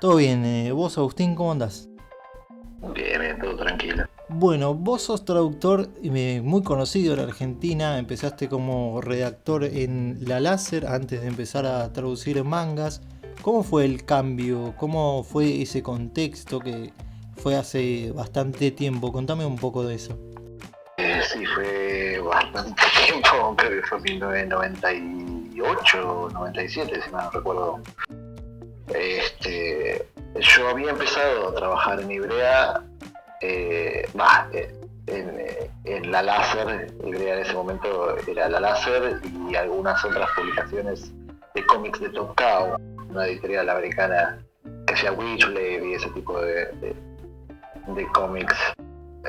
Todo bien, vos Agustín, ¿cómo andás? Bien, bien, todo tranquilo. Bueno, vos sos traductor muy conocido en Argentina, empezaste como redactor en La Láser antes de empezar a traducir en mangas. ¿Cómo fue el cambio? ¿Cómo fue ese contexto que fue hace bastante tiempo? Contame un poco de eso. Sí, fue bastante tiempo, creo que fue 1998, 97, si mal no recuerdo. Yo había empezado a trabajar en Ibrea, en La Láser. Ibrea en ese momento era La Láser y algunas otras publicaciones de cómics de Top Cow, una editorial americana que hacía Witchblade y ese tipo de cómics.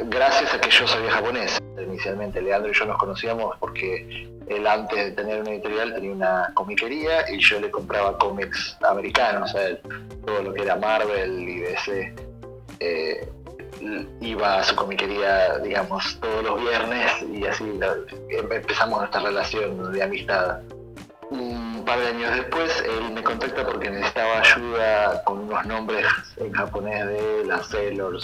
Gracias a que yo sabía japonés inicialmente. Leandro y yo nos conocíamos porque él, antes de tener una editorial, tenía una comiquería y yo le compraba cómics americanos a él. Todo lo que era Marvel y DC. eh, Iba a su comiquería, digamos, todos los viernes y así empezamos nuestra relación de amistad. Un par de años después, él me contacta porque necesitaba ayuda con unos nombres en japonés de las Sailor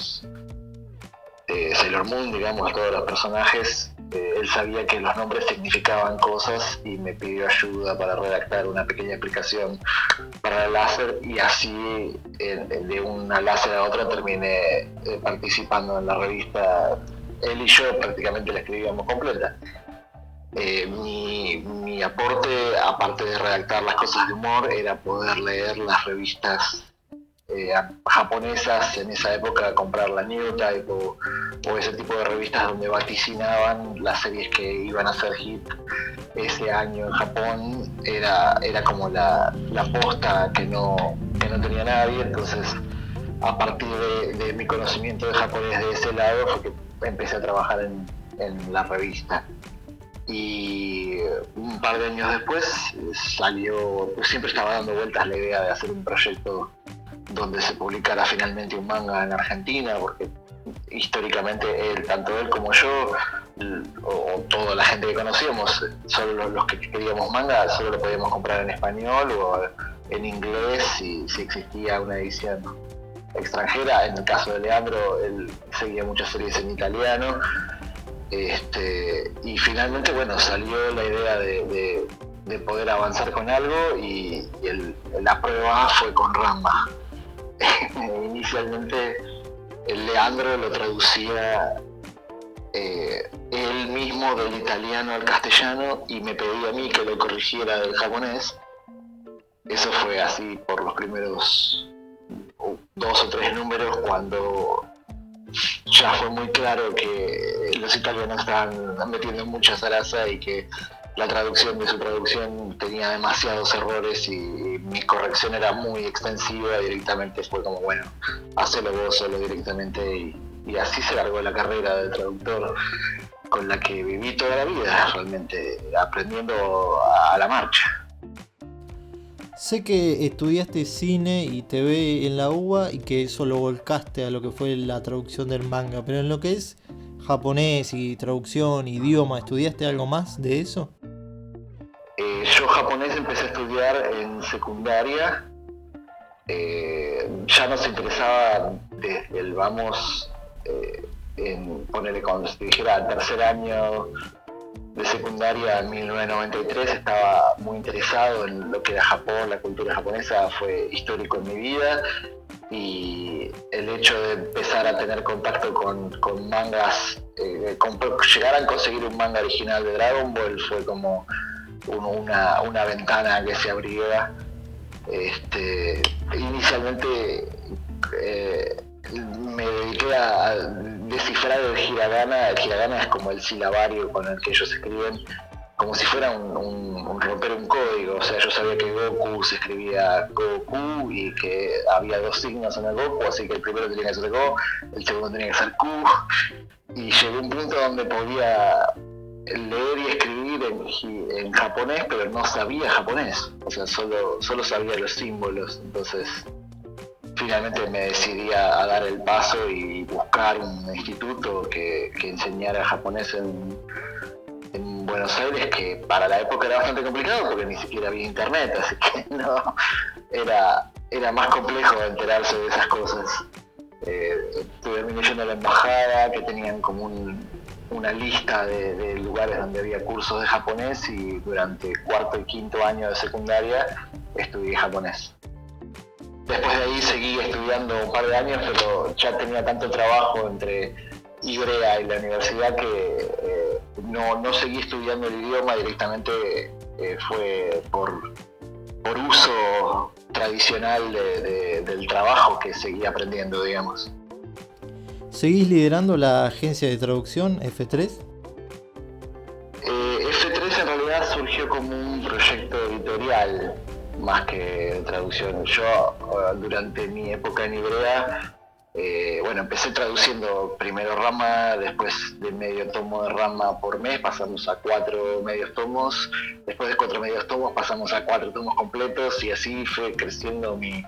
Moon, digamos, todos los personajes. Él sabía que los nombres significaban cosas y me pidió ayuda para redactar una pequeña explicación para la láser, y así de una láser a otra terminé participando en la revista. Él y yo prácticamente la escribíamos completa. Mi aporte, aparte de redactar las cosas de humor, era poder leer las revistas japonesas en esa época, comprar la New Type o ese tipo de revistas donde vaticinaban las series que iban a ser hit ese año en Japón. Era como la posta que no tenía nadie. Entonces, a partir de mi conocimiento de japonés de ese lado, fue que empecé a trabajar en la revista. Y un par de años después salió, pues siempre estaba dando vueltas la idea de hacer un proyecto donde se publicara finalmente un manga en Argentina, porque históricamente tanto él como yo, o toda la gente que conocíamos, solo los que queríamos manga, solo lo podíamos comprar en español o en inglés si existía una edición extranjera. En el caso de Leandro, él seguía muchas series en italiano. Y finalmente, bueno, salió la idea de poder avanzar con algo, y la prueba fue con Ranma. Inicialmente el Leandro lo traducía él mismo del italiano al castellano y me pedía a mí que lo corrigiera del japonés. Eso fue así por los primeros 2 o 3 números, cuando ya fue muy claro que los italianos estaban metiendo mucha zaraza y que la traducción de su traducción tenía demasiados errores y mi corrección era muy extensiva. Directamente fue como, bueno, hacelo vos solo directamente, y así se largó la carrera de traductor, con la que viví toda la vida, realmente aprendiendo a la marcha. Sé que estudiaste cine y TV en la UBA y que eso lo volcaste a lo que fue la traducción del manga, pero en lo que es japonés y traducción, idioma, ¿estudiaste algo más de eso? Yo japonés empecé a estudiar en secundaria. Ya nos interesaba desde el vamos, en ponerle, cuando se dijera el tercer año de secundaria en 1993, estaba muy interesado en lo que era Japón. La cultura japonesa fue histórico en mi vida, y el hecho de empezar a tener contacto con mangas, llegar a conseguir un manga original de Dragon Ball, fue como una ventana que se abría. Inicialmente me dediqué a descifrar el hiragana. El hiragana es como el silabario con el que ellos escriben, como si fuera romper un código. O sea, yo sabía que Goku se escribía Goku y que había 2 signos en el Goku, así que el primero tenía que ser Go, el segundo tenía que ser Q. Y llegué a un punto donde podía leer y escribir en japonés, pero no sabía japonés. O sea, solo sabía los símbolos. Entonces, finalmente me decidí a dar el paso y buscar un instituto que enseñara japonés en Buenos Aires, que para la época era bastante complicado porque ni siquiera había internet, así que no, era más complejo enterarse de esas cosas. Terminé yendo a la embajada, que tenían como una lista de lugares donde había cursos de japonés, y durante cuarto y quinto año de secundaria estudié japonés. Después de ahí seguí estudiando un par de años, pero ya tenía tanto trabajo entre Ivrea y la universidad que no seguí estudiando el idioma directamente. Fue por uso tradicional del trabajo que seguí aprendiendo, digamos. ¿Seguís liderando la agencia de traducción F3? F3 en realidad surgió como un proyecto editorial más que de traducción. Yo durante mi época en Ivrea, empecé traduciendo primero Rama, después de medio tomo de Rama por mes pasamos a 4 medios tomos, después de 4 medios tomos pasamos a 4 tomos completos, y así fue creciendo mi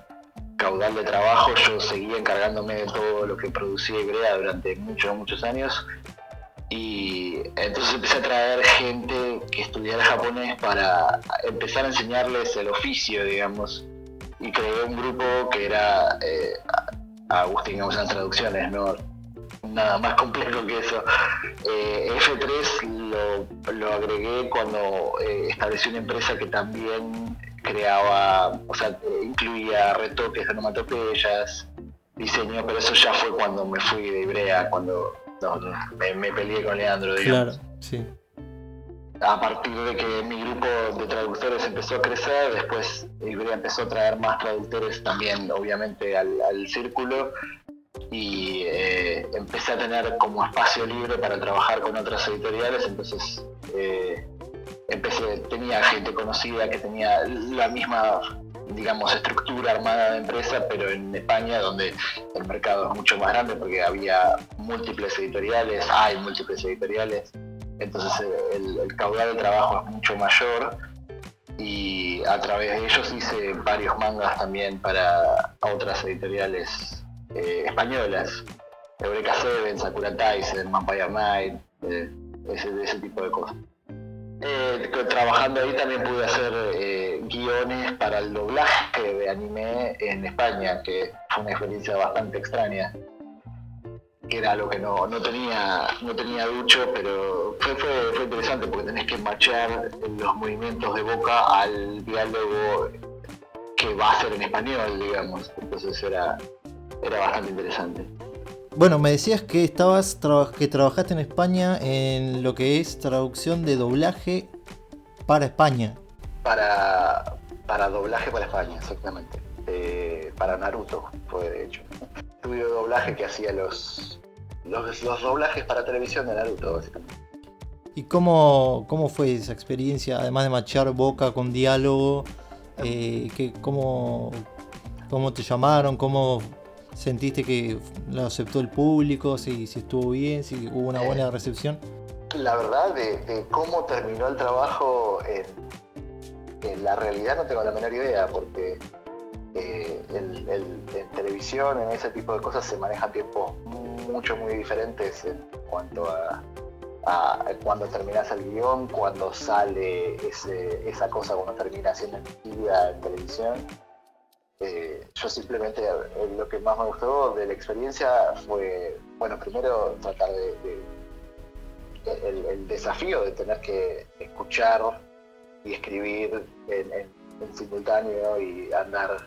caudal de trabajo. Yo seguía encargándome de todo lo que producía Ivrea durante muchos años, y entonces empecé a traer gente que estudiara japonés para empezar a enseñarles el oficio, digamos, y creé un grupo que era Agustín Gausán Traducciones, no nada más complejo que eso. F3 lo agregué cuando establecí una empresa que también creaba, incluía retoques de onomatopeyas, diseño, pero eso ya fue cuando me fui de Ivrea, cuando me peleé con Leandro, digamos. Claro, sí. A partir de que mi grupo de traductores empezó a crecer, después Ivrea empezó a traer más traductores también, obviamente, al círculo, y empecé a tener como espacio libre para trabajar con otras editoriales. Entonces tenía gente conocida que tenía la misma, digamos, estructura armada de empresa, pero en España, donde el mercado es mucho más grande porque hay múltiples editoriales, entonces el caudal de trabajo es mucho mayor, y a través de ellos hice varios mangas también para otras editoriales españolas, Eureka Seven, Sakura Taisen, Vampire Knight, ese tipo de cosas. Trabajando ahí también pude hacer guiones para el doblaje de anime en España, que fue una experiencia bastante extraña, que era algo que no tenía ducho, pero fue interesante porque tenés que matchar los movimientos de boca al diálogo que va a ser en español, digamos. Entonces era bastante interesante. Bueno, me decías que que trabajaste en España en lo que es traducción de doblaje para España. Para doblaje para España, exactamente. Para Naruto fue, de hecho. Estudio de doblaje que hacía los doblajes para televisión de Naruto, básicamente. ¿Y cómo fue esa experiencia, además de matchar boca con diálogo? ¿Cómo te llamaron? ¿Cómo sentiste que lo aceptó el público? Si estuvo bien, si hubo una buena recepción. La verdad, de cómo terminó el trabajo en la realidad no tengo la menor idea, porque en televisión, en ese tipo de cosas, se manejan tiempos muy diferentes en cuanto a cuando terminas el guión, cuando sale esa cosa, cuando termina siendo emitida en televisión. Yo simplemente, lo que más me gustó de la experiencia fue, primero tratar el desafío de tener que escuchar y escribir en simultáneo, y andar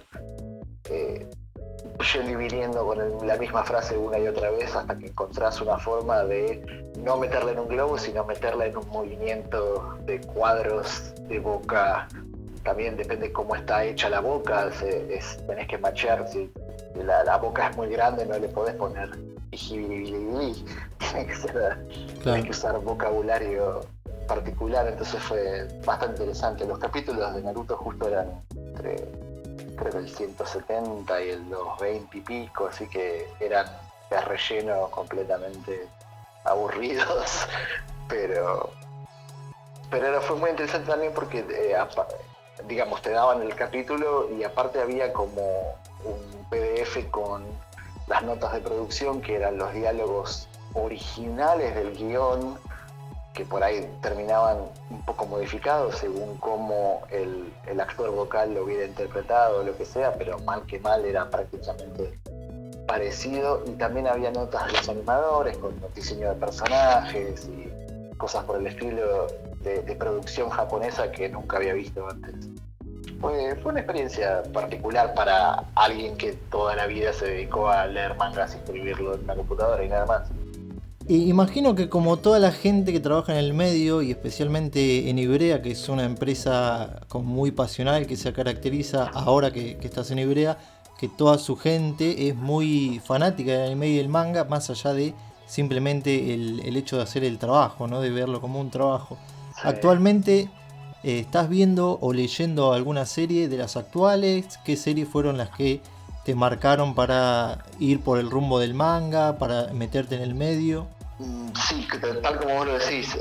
yendo y viniendo con la misma frase una y otra vez hasta que encontrás una forma de no meterla en un globo, sino meterla en un movimiento de cuadros de boca. También depende cómo está hecha la boca, tenés que matchear. Si la boca es muy grande, no le podés poner tiene que ser, claro. Tenés que usar vocabulario particular. Entonces fue bastante interesante. Los capítulos de Naruto justo eran entre, creo que el 170 y los 20 y pico, así que eran de relleno completamente aburridos, pero fue muy interesante también porque digamos, te daban el capítulo y aparte había como un PDF con las notas de producción, que eran los diálogos originales del guión, que por ahí terminaban un poco modificados según cómo el actor vocal lo hubiera interpretado o lo que sea, pero mal que mal era prácticamente parecido. Y también había notas de los animadores con diseño de personajes y cosas por el estilo de producción japonesa que nunca había visto antes. Fue una experiencia particular para alguien que toda la vida se dedicó a leer mangas y escribirlo en la computadora y nada más. Y imagino que como toda la gente que trabaja en el medio, y especialmente en Ivrea, que es una empresa muy pasional que se caracteriza ahora que estás en Ivrea, que toda su gente es muy fanática del anime y del manga, más allá de simplemente el hecho de hacer el trabajo, ¿no? De verlo como un trabajo. Sí. Actualmente, ¿estás viendo o leyendo alguna serie de las actuales? ¿Qué series fueron las que te marcaron para ir por el rumbo del manga, para meterte en el medio? Sí, tal como vos lo decís,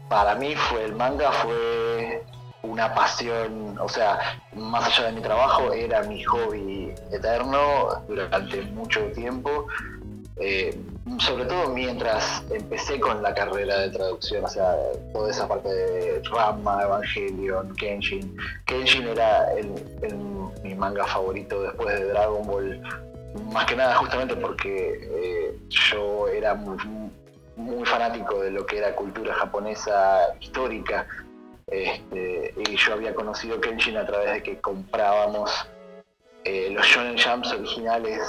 para mí el manga fue una pasión, o sea, más allá de mi trabajo, era mi hobby eterno durante mucho tiempo, sobre todo mientras empecé con la carrera de traducción, o sea, toda esa parte de Ranma, Evangelion, Kenshin. Kenshin era mi manga favorito después de Dragon Ball. Más que nada justamente porque yo era muy fanático de lo que era cultura japonesa histórica, y yo había conocido Kenshin a través de que comprábamos los Shonen Jumps originales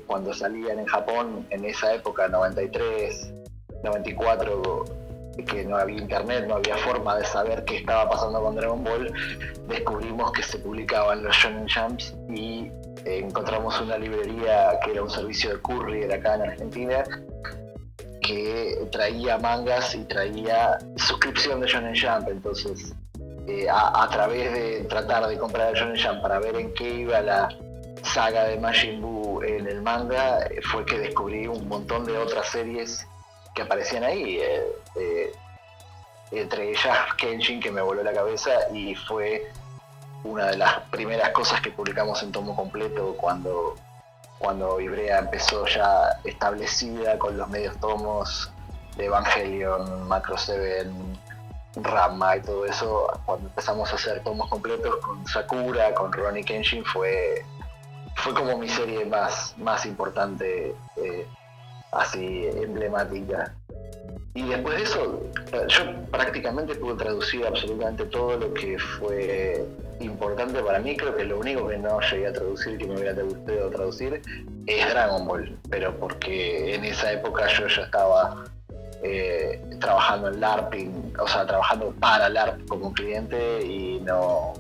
cuando salían en Japón en esa época, 93, 94, que no había internet, no había forma de saber qué estaba pasando con Dragon Ball. Descubrimos que se publicaban los Shonen Jumps y encontramos una librería que era un servicio de courier acá en Argentina, que traía mangas y traía suscripción de Shonen Jump. Entonces, a través de tratar de comprar el Shonen Jump para ver en qué iba la saga de Majin Buu en el manga, fue que descubrí un montón de otras series que aparecían ahí, entre ellas Kenshin, que me voló la cabeza, y fue una de las primeras cosas que publicamos en tomo completo cuando Ivrea empezó ya establecida con los medios tomos de Evangelion, Macro 7, Ranma y todo eso. Cuando empezamos a hacer tomos completos con Sakura, con Rurouni Kenshin, fue como mi serie más importante, así emblemática. Y después de eso, yo prácticamente pude traducir absolutamente todo lo que fue importante para mí. Creo que lo único que no llegué a traducir, que me hubiera gustado traducir, es Dragon Ball, pero porque en esa época yo ya estaba trabajando en LARPing, o sea, trabajando para LARP como cliente, y no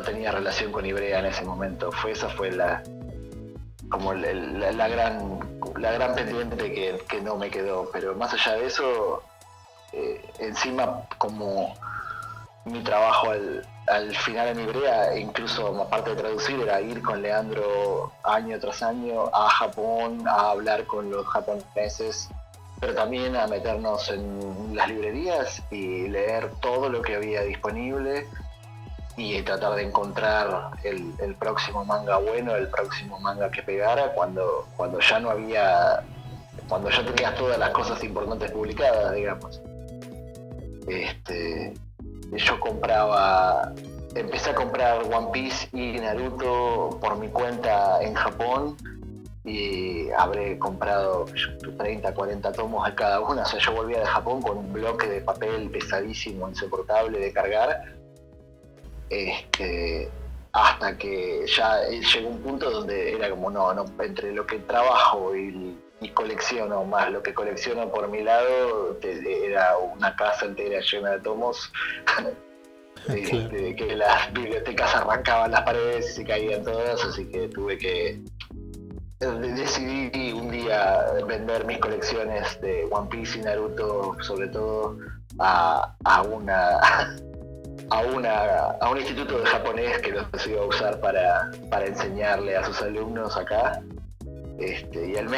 tenía relación con Ivrea en ese momento. Esa fue la gran pendiente que no me quedó. Pero más allá de eso, encima, como mi trabajo al final en Ivrea, incluso aparte de traducir, era ir con Leandro año tras año a Japón a hablar con los japoneses, pero también a meternos en las librerías y leer todo lo que había disponible y tratar de encontrar el próximo manga bueno, el próximo manga que pegara cuando ya no había, cuando ya tenías todas las cosas importantes publicadas, digamos. Yo empecé a comprar One Piece y Naruto por mi cuenta en Japón, y habré comprado 30, 40 tomos de cada una. O sea, yo volvía de Japón con un bloque de papel pesadísimo, insoportable de cargar, hasta que ya llegó un punto donde era como no, entre lo que trabajo y colecciono, más lo que colecciono por mi lado, era una casa entera llena de tomos. Que las bibliotecas arrancaban las paredes y se caían todas, así que decidí un día vender mis colecciones de One Piece y Naruto, sobre todo a un instituto de japonés que los iba a usar para enseñarle a sus alumnos acá. Y al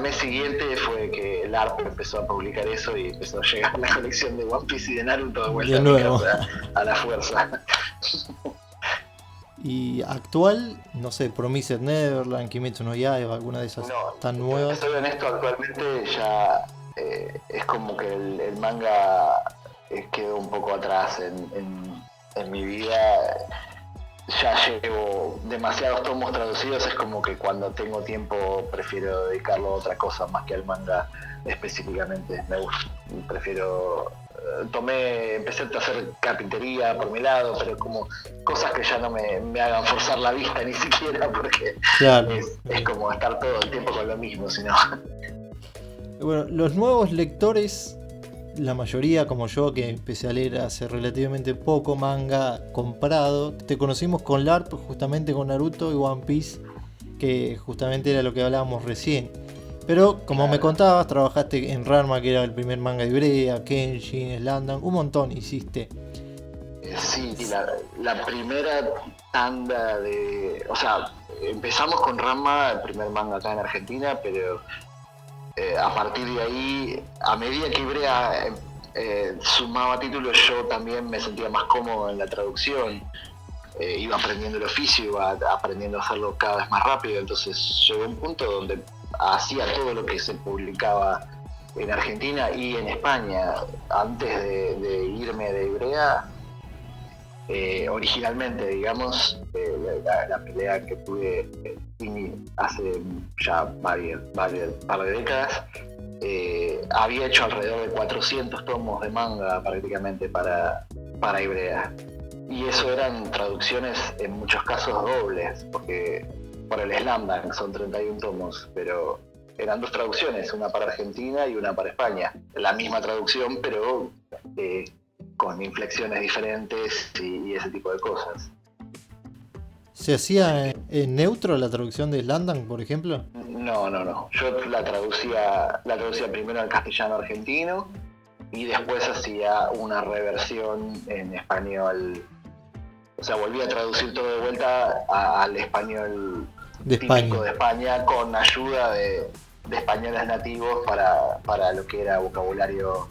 mes siguiente fue que el ARP empezó a publicar eso y empezó a llegar la colección de One Piece y de Naruto de vuelta de nuevo a mi casa a la fuerza. Y actual, no sé, Promised Neverland, Kimetsu no Yaiba, alguna de esas tan nuevas. Soy honesto, actualmente ya es como que el manga quedó un poco atrás en mi vida. Ya llevo demasiados tomos traducidos, es como que cuando tengo tiempo prefiero dedicarlo a otra cosa más que al manga específicamente. Prefiero... empecé a hacer carpintería por mi lado, pero como cosas que ya no me hagan forzar la vista ni siquiera, porque Claro. es como estar todo el tiempo con lo mismo, sino... Bueno, los nuevos lectores, la mayoría como yo, que empecé a leer hace relativamente poco manga comprado, te conocimos con LARP, justamente con Naruto y One Piece, que justamente era lo que hablábamos recién. Pero como me contabas, trabajaste en Ranma, que era el primer manga de Ibrea, Kenshin, Slandan, un montón hiciste. Sí, la primera tanda de... O sea, empezamos con Ranma, el primer manga acá en Argentina, pero a partir de ahí, a medida que Ibrea sumaba títulos, yo también me sentía más cómodo en la traducción. Iba aprendiendo el oficio, iba aprendiendo a hacerlo cada vez más rápido, entonces llegó un punto donde hacía todo lo que se publicaba en Argentina y en España. Antes de irme de Ibrea, originalmente, digamos, la pelea que tuve hace ya varias par de décadas, había hecho alrededor de 400 tomos de manga prácticamente para Ibrea. Y eso eran traducciones en muchos casos dobles, porque por el Slamdunk son 31 tomos, pero eran dos traducciones, una para Argentina y una para España. La misma traducción, pero con inflexiones diferentes y ese tipo de cosas. ¿Se hacía en neutro la traducción de Slandan, por ejemplo? No. Yo la traducía primero al castellano argentino y después hacía una reversión en español. O sea, volví a traducir todo de vuelta al español de típico España. de España, con ayuda de españoles nativos para lo que era vocabulario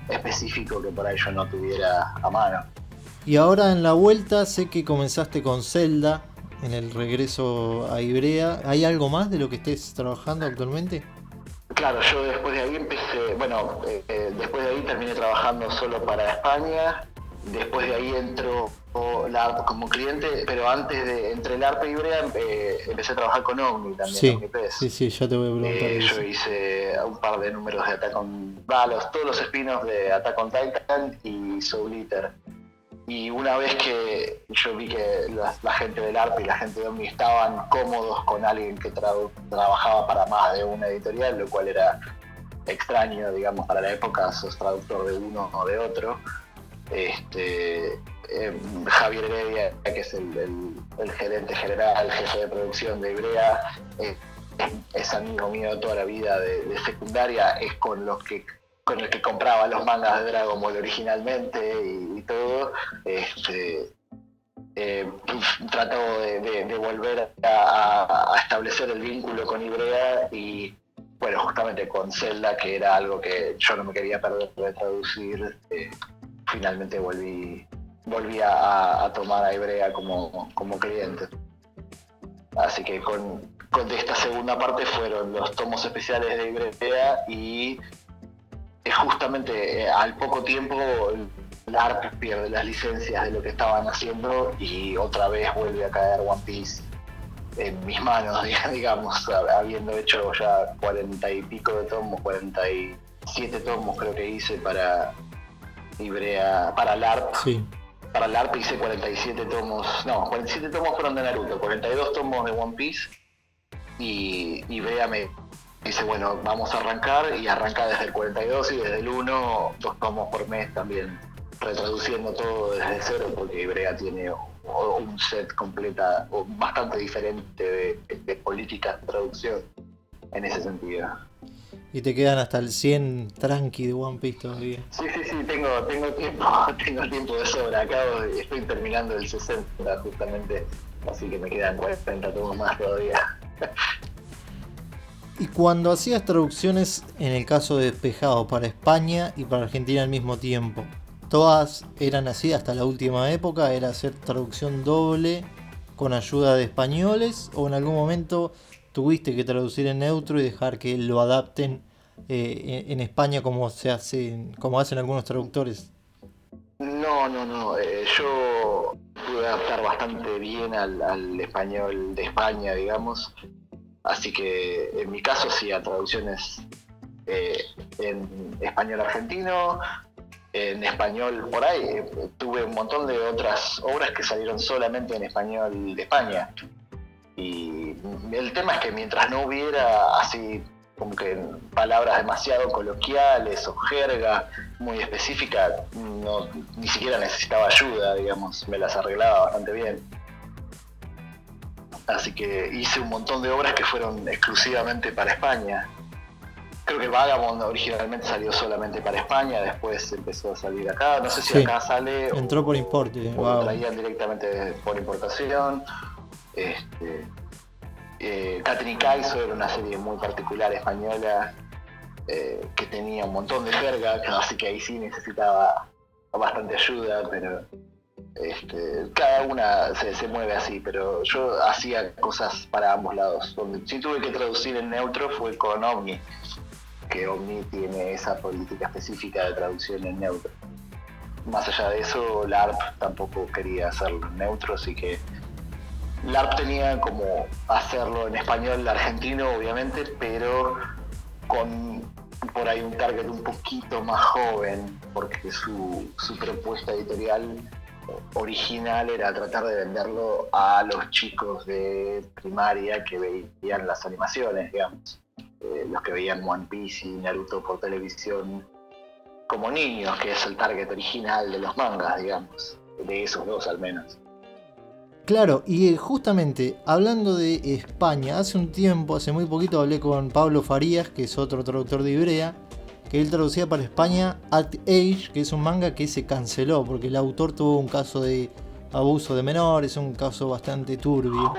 específico que por ahí yo no tuviera a mano. Y ahora en la vuelta sé que comenzaste con Zelda, en el regreso a Ibrea. ¿Hay algo más de lo que estés trabajando actualmente? Claro, yo después de ahí después de ahí terminé trabajando solo para España. Después de ahí entró LARP como cliente, pero entre LARP y Ibrea empecé a trabajar con Omni también. Sí, ya te voy a preguntar eso. Yo hice un par de números de Attack on... todos los spin-offs de Attack on Titan y Soul Eater. Y una vez que yo vi que la gente del ARP y la gente de Omni estaban cómodos con alguien que trabajaba para más de una editorial, lo cual era extraño, digamos, para la época, sos traductor de uno o de otro. Javier Heredia, que es el gerente general, jefe de producción de Ibrea, es amigo mío de toda la vida de secundaria, es con el que compraba los mangas de Dragon Ball originalmente y todo. Trató de volver a establecer el vínculo con Ibrea y bueno, justamente con Zelda, que era algo que yo no me quería perder de traducir, finalmente volví a tomar a Ibrea como cliente. Así que con esta segunda parte fueron los tomos especiales de Ibrea y justamente al poco tiempo LARP pierde las licencias de lo que estaban haciendo y otra vez vuelve a caer One Piece en mis manos, digamos, habiendo hecho ya 40 y pico de tomos, 47 tomos creo que hice para Ibrea, para LARP. Sí. Para LARP hice 47 tomos, 47 tomos fueron de Naruto, 42 tomos de One Piece y Ibrea me dice, bueno, vamos a arrancar, y arranca desde el 42 y desde el 1, 2 tomos por mes también, retraduciendo todo desde cero, porque Ibrea tiene un set completa, o bastante diferente de políticas de traducción en ese sentido. Y te quedan hasta el 100 tranqui de One Piece todavía. Sí, tengo tiempo de sobra. Estoy terminando el 60 justamente, así que me quedan 40 tomos más todavía. Y cuando hacías traducciones, en el caso de Despejado, para España y para Argentina al mismo tiempo, ¿todas eran así hasta la última época? ¿Era hacer traducción doble con ayuda de españoles? ¿O en algún momento tuviste que traducir en neutro y dejar que lo adapten en España como se hace, como hacen algunos traductores. No. Yo pude adaptar bastante bien al español de España, digamos. Así que en mi caso sí, a traducciones en español argentino, en español por ahí. Tuve un montón de otras obras que salieron solamente en español de España. Y el tema es que mientras no hubiera así como que palabras demasiado coloquiales o jerga muy específica, no, ni siquiera necesitaba ayuda, digamos, me las arreglaba bastante bien. Así que hice un montón de obras que fueron exclusivamente para España. Creo que Vagabond originalmente salió solamente para España, después empezó a salir acá. No sé si Sí, acá sale entró por importe. o lo Wow. traían directamente por importación. Catherine Kaiso era una serie muy particular española que tenía un montón de jerga, así que ahí sí necesitaba bastante ayuda, pero cada una se mueve así, pero yo hacía cosas para ambos lados. Donde sí tuve que traducir en neutro fue con Omni, que Omni tiene esa política específica de traducción en neutro. Más allá de eso, LARP tampoco quería hacerlo en neutro, así que LARP tenía como hacerlo en español argentino, obviamente, pero con por ahí un target un poquito más joven, porque su propuesta editorial original era tratar de venderlo a los chicos de primaria que veían las animaciones, digamos. Los que veían One Piece y Naruto por televisión como niños, que es el target original de los mangas, digamos. De esos dos al menos. Claro, y justamente hablando de España, hace un tiempo, hace muy poquito hablé con Pablo Farías, que es otro traductor de Ibrea, que él traducía para España At Age, que es un manga que se canceló porque el autor tuvo un caso de abuso de menores, un caso bastante turbio.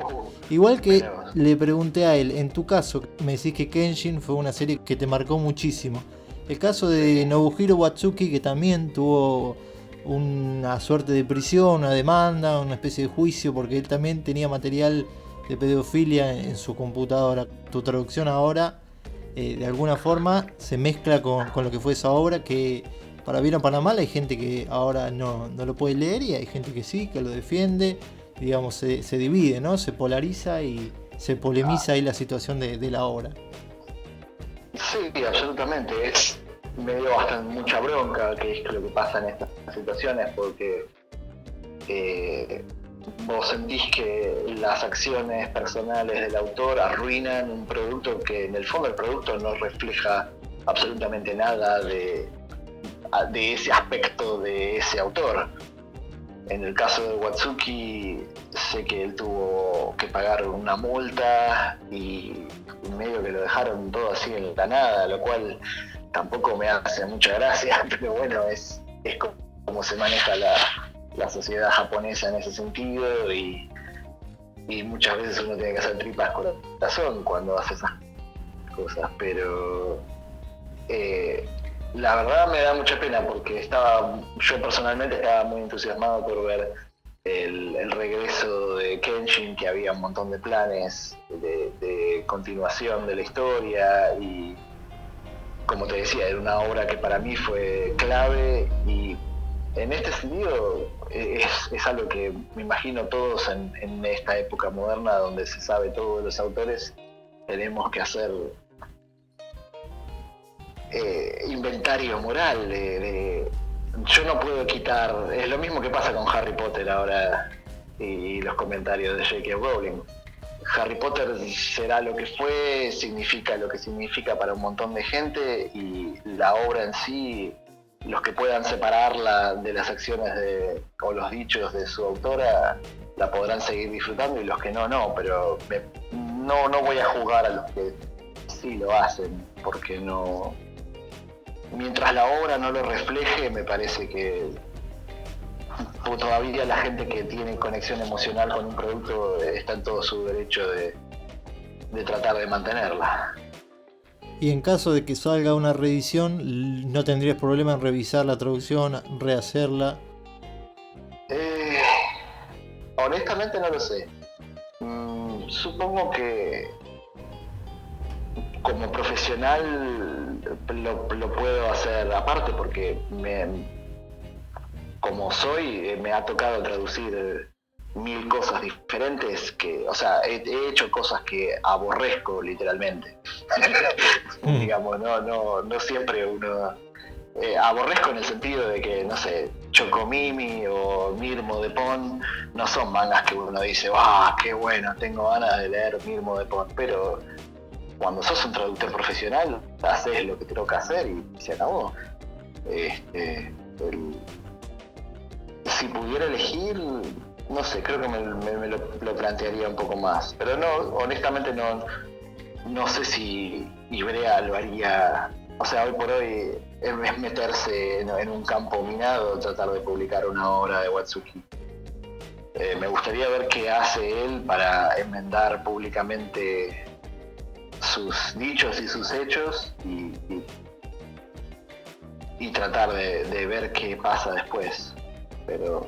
Igual que le pregunté a él, en tu caso, me decís que Kenshin fue una serie que te marcó muchísimo. El caso de Nobuhiro Watsuki, que también tuvo una suerte de prisión, una demanda, una especie de juicio, porque él también tenía material de pedofilia en su computadora. Tu traducción ahora, de alguna forma, se mezcla con lo que fue esa obra, que para bien o para mal hay gente que ahora no lo puede leer y hay gente que sí, que lo defiende. Digamos, se divide, ¿no? Se polariza y se polemiza ahí la situación de la obra. Sí, absolutamente. Me dio bastante mucha bronca, que es lo que pasa en estas situaciones, porque vos sentís que las acciones personales del autor arruinan un producto que en el fondo el producto no refleja absolutamente nada de ese aspecto de ese autor. En el caso de Watsuki, sé que él tuvo que pagar una multa y medio que lo dejaron todo así en la nada, lo cual tampoco me hace mucha gracia, pero bueno, es como se maneja la sociedad japonesa en ese sentido y muchas veces uno tiene que hacer tripas corazón cuando hace esas cosas, pero la verdad me da mucha pena porque yo personalmente estaba muy entusiasmado por ver el regreso de Kenshin, que había un montón de planes de continuación de la historia y como te decía, era una obra que para mí fue clave y en este sentido es algo que me imagino todos en esta época moderna donde se sabe todo de los autores, tenemos que hacer inventario moral yo no puedo quitar, es lo mismo que pasa con Harry Potter ahora y los comentarios de J.K. Rowling. Harry Potter será lo que fue, significa lo que significa para un montón de gente y la obra en sí, los que puedan separarla de las acciones o los dichos de su autora la podrán seguir disfrutando y los que no, pero no voy a juzgar a los que sí lo hacen porque no. Mientras la obra no lo refleje, me parece que todavía la gente que tiene conexión emocional con un producto está en todo su derecho de tratar de mantenerla. Y en caso de que salga una reedición, ¿no tendrías problema en revisar la traducción, rehacerla? Honestamente no lo sé. Supongo que como profesional lo puedo hacer aparte porque como soy, me ha tocado traducir 1000 cosas diferentes que, o sea, he hecho cosas que aborrezco literalmente. Digamos, no siempre uno aborrezco en el sentido de que, no sé, Chocomimi o Mirmo de Pon no son mangas que uno dice, qué bueno, tengo ganas de leer Mirmo de Pon, pero cuando sos un traductor profesional, haces lo que te toca hacer y se acabó. Si pudiera elegir, no sé, creo que me lo plantearía un poco más. Pero no, honestamente no sé si Ibrea lo haría. O sea, hoy por hoy es meterse en un campo minado, tratar de publicar una obra de Watsuki. Me gustaría ver qué hace él para enmendar públicamente sus dichos y sus hechos y tratar de ver qué pasa después. Pero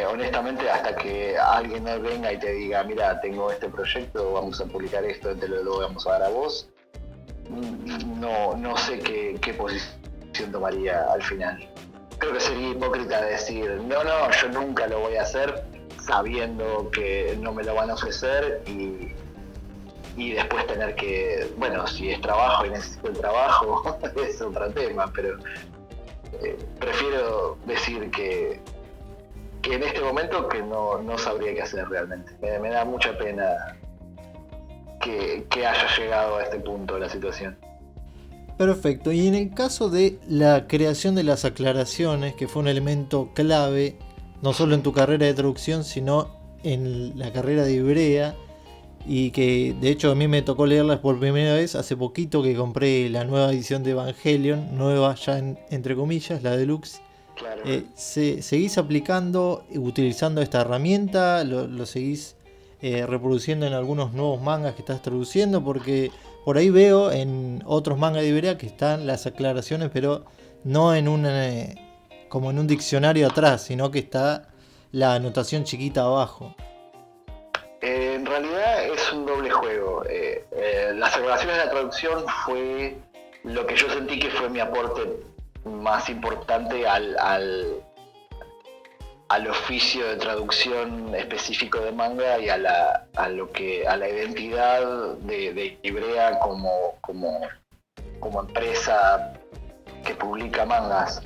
honestamente, hasta que alguien venga y te diga, mira, tengo este proyecto, vamos a publicar esto, te lo vamos a dar a vos, no sé qué posición tomaría al final. Creo que sería hipócrita decir, no, yo nunca lo voy a hacer sabiendo que no me lo van a ofrecer y después tener que, bueno, si es trabajo y necesito el trabajo, es otro tema, pero prefiero decir que en este momento que no sabría qué hacer realmente. Me da mucha pena que haya llegado a este punto de la situación. Perfecto, y en el caso de la creación de las aclaraciones, que fue un elemento clave, no solo en tu carrera de traducción, sino en la carrera de Ibrea, y que de hecho a mí me tocó leerlas por primera vez hace poquito que compré la nueva edición de Evangelion, nueva ya entre comillas, la deluxe. Claro. ¿Seguís aplicando, utilizando esta herramienta? ¿Lo seguís reproduciendo en algunos nuevos mangas que estás traduciendo? Porque por ahí veo en otros mangas de Ibrea que están las aclaraciones, pero no en como en un diccionario atrás, sino que está la anotación chiquita abajo. En realidad es un doble juego. Las aclaraciones de la traducción fue lo que yo sentí que fue mi aporte más importante al oficio de traducción específico de manga y a la identidad de Ibrea como empresa que publica mangas.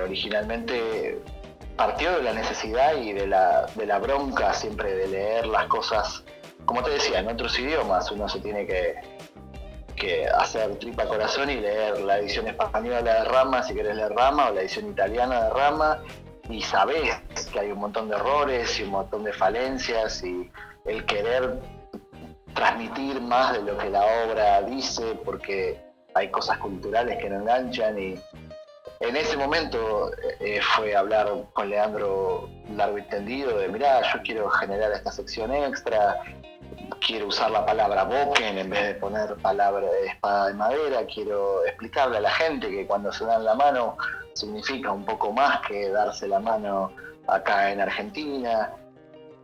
Originalmente partió de la necesidad y de la bronca siempre de leer las cosas, como te decía, en otros idiomas. Uno se tiene que hacer tripa corazón y leer la edición española de Rama si querés leer Rama, o la edición italiana de Rama, y sabés que hay un montón de errores y un montón de falencias, y el querer transmitir más de lo que la obra dice porque hay cosas culturales que no enganchan. Y en ese momento fue hablar con Leandro largo y tendido de, mirá, yo quiero generar esta sección extra, quiero usar la palabra boken en vez de poner palabra de espada de madera, quiero explicarle a la gente que cuando se dan la mano significa un poco más que darse la mano acá en Argentina.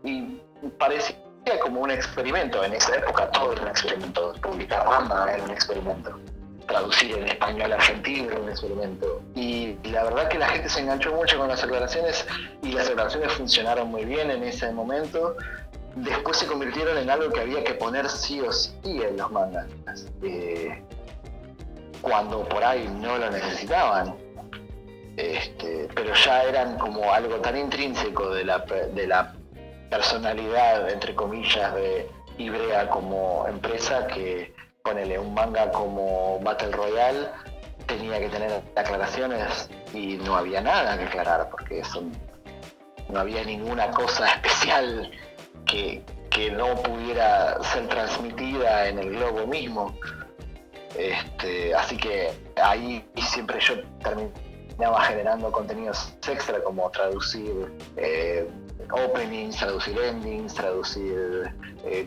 Y parecía como un experimento. En esa época todo era un experimento. Publicar Rama era un experimento. Traducir en español argentino era un experimento. Y la verdad que la gente se enganchó mucho con las aclaraciones, y las aclaraciones funcionaron muy bien en ese momento. Después se convirtieron en algo que había que poner sí o sí en los mangas, cuando por ahí no lo necesitaban. Pero ya eran como algo tan intrínseco de la personalidad, entre comillas, de Ibrea como empresa, que ponele un manga como Battle Royale tenía que tener aclaraciones y no había nada que aclarar porque no había ninguna cosa especial que no pudiera ser transmitida en el globo mismo. Así que ahí siempre yo terminaba generando contenidos extra, como traducir openings, traducir endings, traducir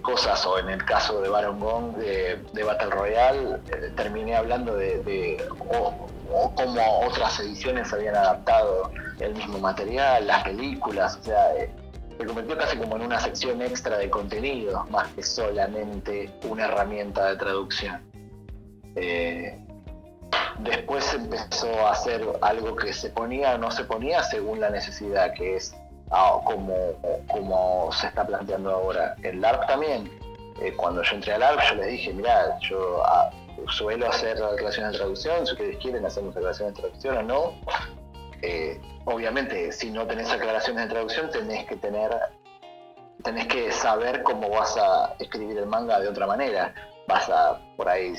cosas, o en el caso de Baron Gong de Battle Royale, terminé hablando de cómo otras ediciones habían adaptado el mismo material, las películas. O sea, se convirtió casi como en una sección extra de contenidos, más que solamente una herramienta de traducción. Eh, Después empezó a hacer algo que se ponía o no se ponía según la necesidad, que es como se está planteando ahora. El LARP también, cuando yo entré al LARP yo les dije, mirá, yo suelo hacer declaraciones de traducción, si ustedes quieren hacer declaraciones de traducción o no. Obviamente, si no tenés aclaraciones de traducción, tenés que saber cómo vas a escribir el manga de otra manera. Vas a, por ahí,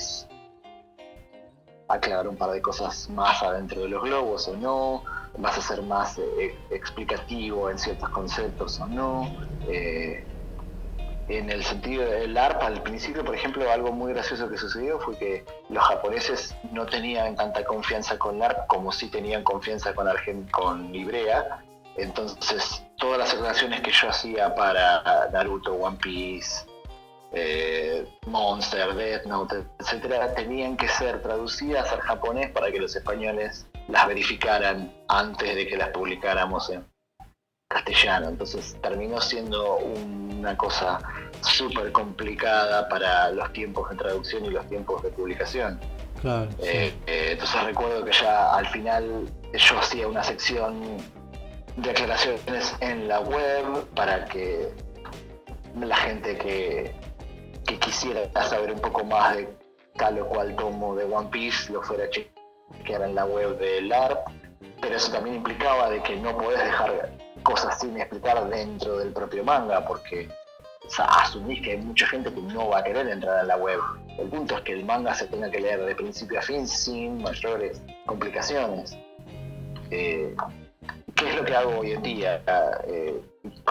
aclarar un par de cosas más adentro de los globos o no, vas a ser más explicativo en ciertos conceptos o no. En el sentido del ARP, al principio, por ejemplo, algo muy gracioso que sucedió fue que los japoneses no tenían tanta confianza con ARP como sí tenían confianza con Ibrea. Entonces, todas las aclaraciones que yo hacía para Naruto, One Piece, Monster, Death Note, etcétera, tenían que ser traducidas al japonés para que los españoles las verificaran antes de que las publicáramos en castellano. Entonces terminó siendo una cosa súper complicada para los tiempos de traducción y los tiempos de publicación. Claro, sí. Entonces recuerdo que ya al final yo hacía una sección de aclaraciones en la web para que la gente que quisiera saber un poco más de tal o cual tomo de One Piece lo fuera a chequear en la web del ARP, pero eso también implicaba de que no podés dejar cosas sin explicar dentro del propio manga, porque asumís que hay mucha gente que no va a querer entrar a la web. El punto es que el manga se tenga que leer de principio a fin sin mayores complicaciones. ¿Qué es lo que hago hoy en día?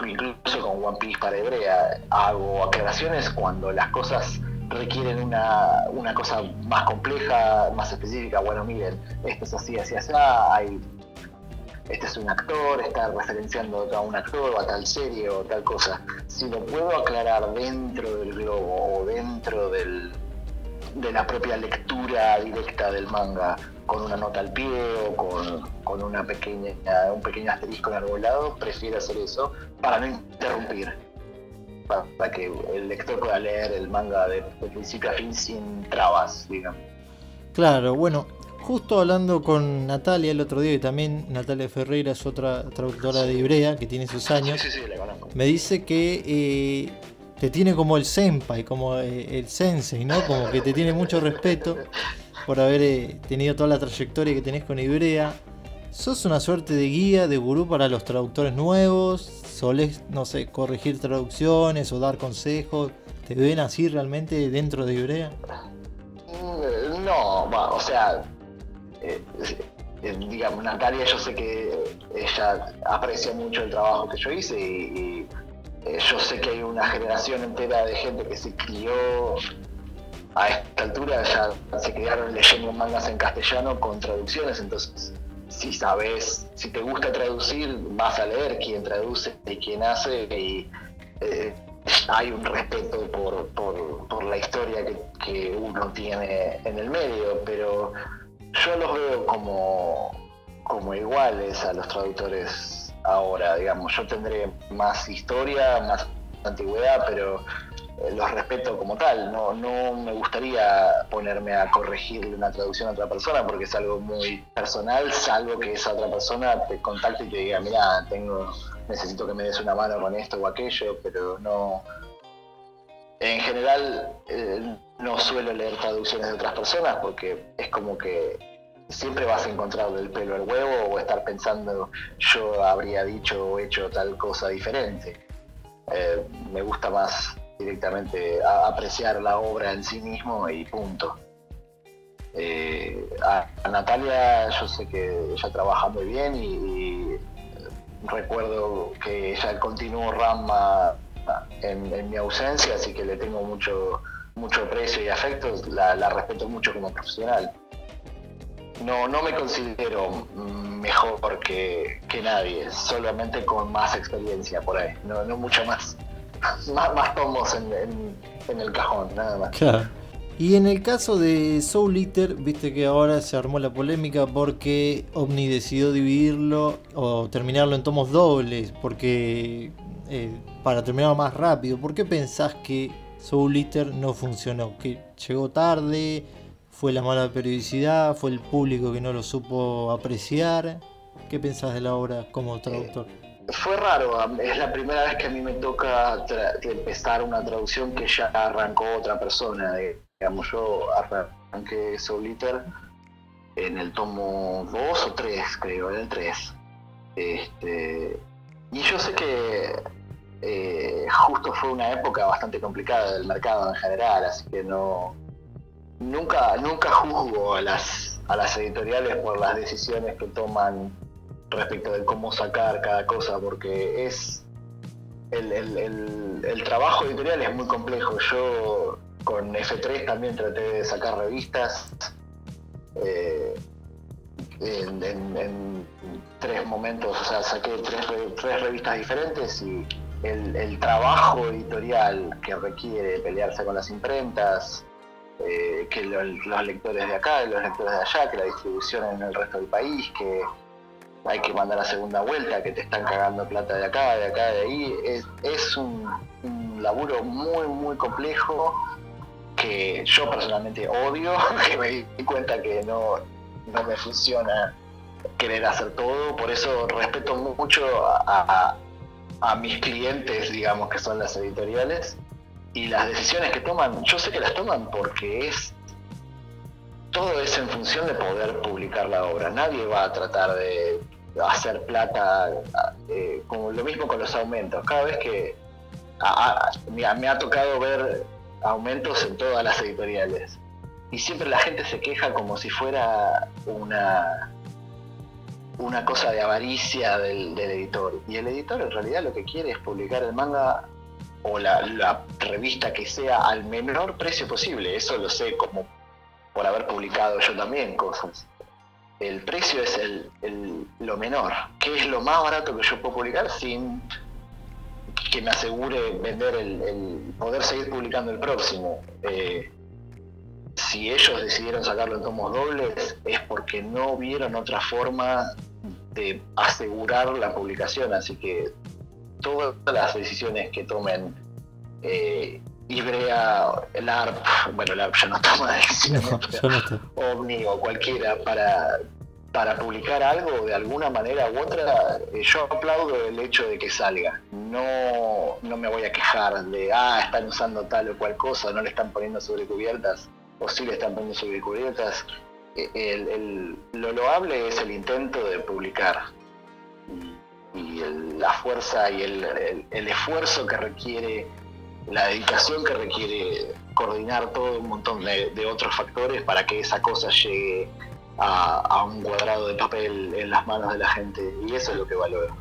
Incluso con One Piece para Hebrea, hago aclaraciones cuando las cosas requieren una cosa más compleja, más específica. Bueno, miren, esto es así, así, así, este es un actor, está referenciando a un actor o a tal serie o tal cosa. Si lo puedo aclarar dentro del globo o dentro de la propia lectura directa del manga, con una nota al pie o con un pequeño asterisco en algún lado, prefiero hacer eso para no interrumpir, para que el lector pueda leer el manga de principio a fin sin trabas, digamos. Claro, bueno, justo hablando con Natalia el otro día, y también Natalia Ferreira es otra traductora de Ibrea que tiene sus años, Sí, la conozco. me dice que te tiene como el senpai, como el sensei, ¿no? Como que te tiene mucho respeto por haber tenido toda la trayectoria que tenés con Ibrea. ¿Sos una suerte de guía, de gurú para los traductores nuevos? ¿Solés, no sé, corregir traducciones o dar consejos? ¿Te ven así realmente dentro de Ibrea? No, o sea, digamos, Natalia, yo sé que ella aprecia mucho el trabajo que yo hice y yo sé que hay una generación entera de gente que se crió a esta altura, ya se criaron leyendo mangas en castellano con traducciones. Entonces, si te gusta traducir, vas a leer quién traduce y quién hace, y hay un respeto por la historia que uno tiene en el medio, pero yo los veo como iguales a los traductores ahora, digamos. Yo tendré más historia, más antigüedad, pero los respeto como tal. No me gustaría ponerme a corregirle una traducción a otra persona porque es algo muy personal, salvo que esa otra persona te contacte y te diga, mira, necesito que me des una mano con esto o aquello, pero no. En general no suelo leer traducciones de otras personas porque es como que siempre vas a encontrar del pelo al huevo o estar pensando yo habría dicho o hecho tal cosa diferente. Me gusta más directamente apreciar la obra en sí mismo y punto. A Natalia yo sé que ella trabaja muy bien y recuerdo que ella continuó Rama en mi ausencia, así que le tengo mucho aprecio y afecto, la respeto mucho como profesional. No me considero mejor que nadie, solamente con más experiencia por ahí, no mucho más. Más tomos en el cajón, nada más. Claro. Y en el caso de Soul Eater, viste que ahora se armó la polémica porque Omni decidió dividirlo o terminarlo en tomos dobles, porque para terminarlo más rápido. ¿Por qué pensás que Soul Eater no funcionó? ¿Que llegó tarde? ¿Fue la mala periodicidad? ¿Fue el público que no lo supo apreciar? ¿Qué pensás de la obra como traductor? Fue raro, es la primera vez que a mí me toca empezar una traducción que ya arrancó otra persona. Digamos, yo arranqué Soul Eater en el tomo 2 o 3, creo, en el 3. Y yo sé que justo fue una época bastante complicada del mercado en general, así que nunca juzgo a las editoriales por las decisiones que toman respecto de cómo sacar cada cosa, porque es el trabajo editorial es muy complejo. Yo con F3 también traté de sacar revistas en 3 momentos, o sea, saqué tres revistas diferentes, y el trabajo editorial que requiere pelearse con las imprentas, que los lectores de acá y los lectores de allá, que la distribución en el resto del país, que hay que mandar a segunda vuelta, que te están cagando plata de acá, de ahí, es un laburo muy, muy complejo que yo personalmente odio, que me di cuenta que no me funciona querer hacer todo. Por eso respeto mucho a mis clientes, digamos, que son las editoriales, y las decisiones que toman, yo sé que las toman porque todo es en función de poder publicar la obra. Nadie va a tratar de hacer plata, como lo mismo con los aumentos. Cada vez que me ha tocado ver aumentos en todas las editoriales, y siempre la gente se queja como si fuera una cosa de avaricia del editor. Y el editor en realidad lo que quiere es publicar el manga o la revista que sea al menor precio posible. Eso lo sé como por haber publicado yo también cosas. El precio es lo menor, que es lo más barato que yo puedo publicar sin que me asegure vender el poder seguir publicando el próximo. Si ellos decidieron sacarlo en tomos dobles es porque no vieron otra forma de asegurar la publicación, así que todas las decisiones que tomen Ivrea, el ARP ya no toma decisiones, OVNI o cualquiera para publicar algo de alguna manera u otra, yo aplaudo el hecho de que salga. No me voy a quejar de están usando tal o cual cosa, no le están poniendo sobrecubiertas, o sí le están poniendo sobrecubiertas. Lo loable es el intento de publicar, y la fuerza y el esfuerzo que requiere, la dedicación que requiere coordinar todo un montón de otros factores para que esa cosa llegue a un cuadrado de papel en las manos de la gente, y eso es lo que valoro.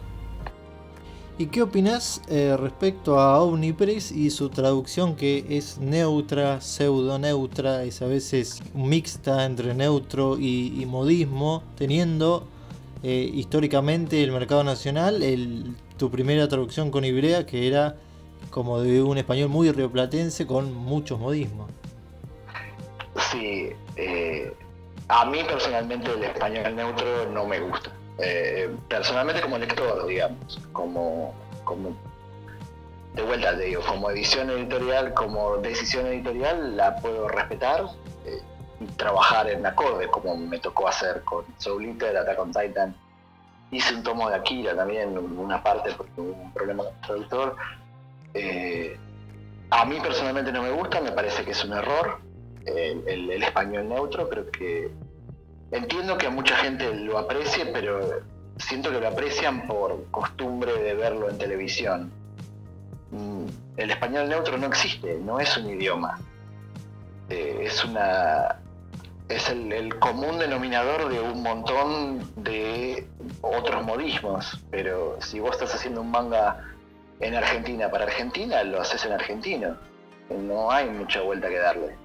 ¿Y qué opinás respecto a Omnipress y su traducción, que es neutra, pseudo-neutra, es a veces mixta entre neutro y modismo, teniendo históricamente el mercado nacional, tu primera traducción con Ivrea, que era como de un español muy rioplatense con muchos modismos? Sí, a mí personalmente el español neutro no me gusta. Personalmente como lector, digamos, como de vuelta te digo, como edición editorial, como decisión editorial, la puedo respetar y trabajar en acorde, como me tocó hacer con Soul Eater, Attack on Titan. Hice un tomo de Akira también, una parte porque hubo un problema con el traductor. A mí personalmente no me gusta, me parece que es un error el español neutro. Creo que entiendo que a mucha gente lo aprecie, pero siento que lo aprecian por costumbre de verlo en televisión. El español neutro no existe, no es un idioma. Es el común denominador de un montón de otros modismos, pero si vos estás haciendo un manga en Argentina para Argentina, lo haces en argentino. No hay mucha vuelta que darle.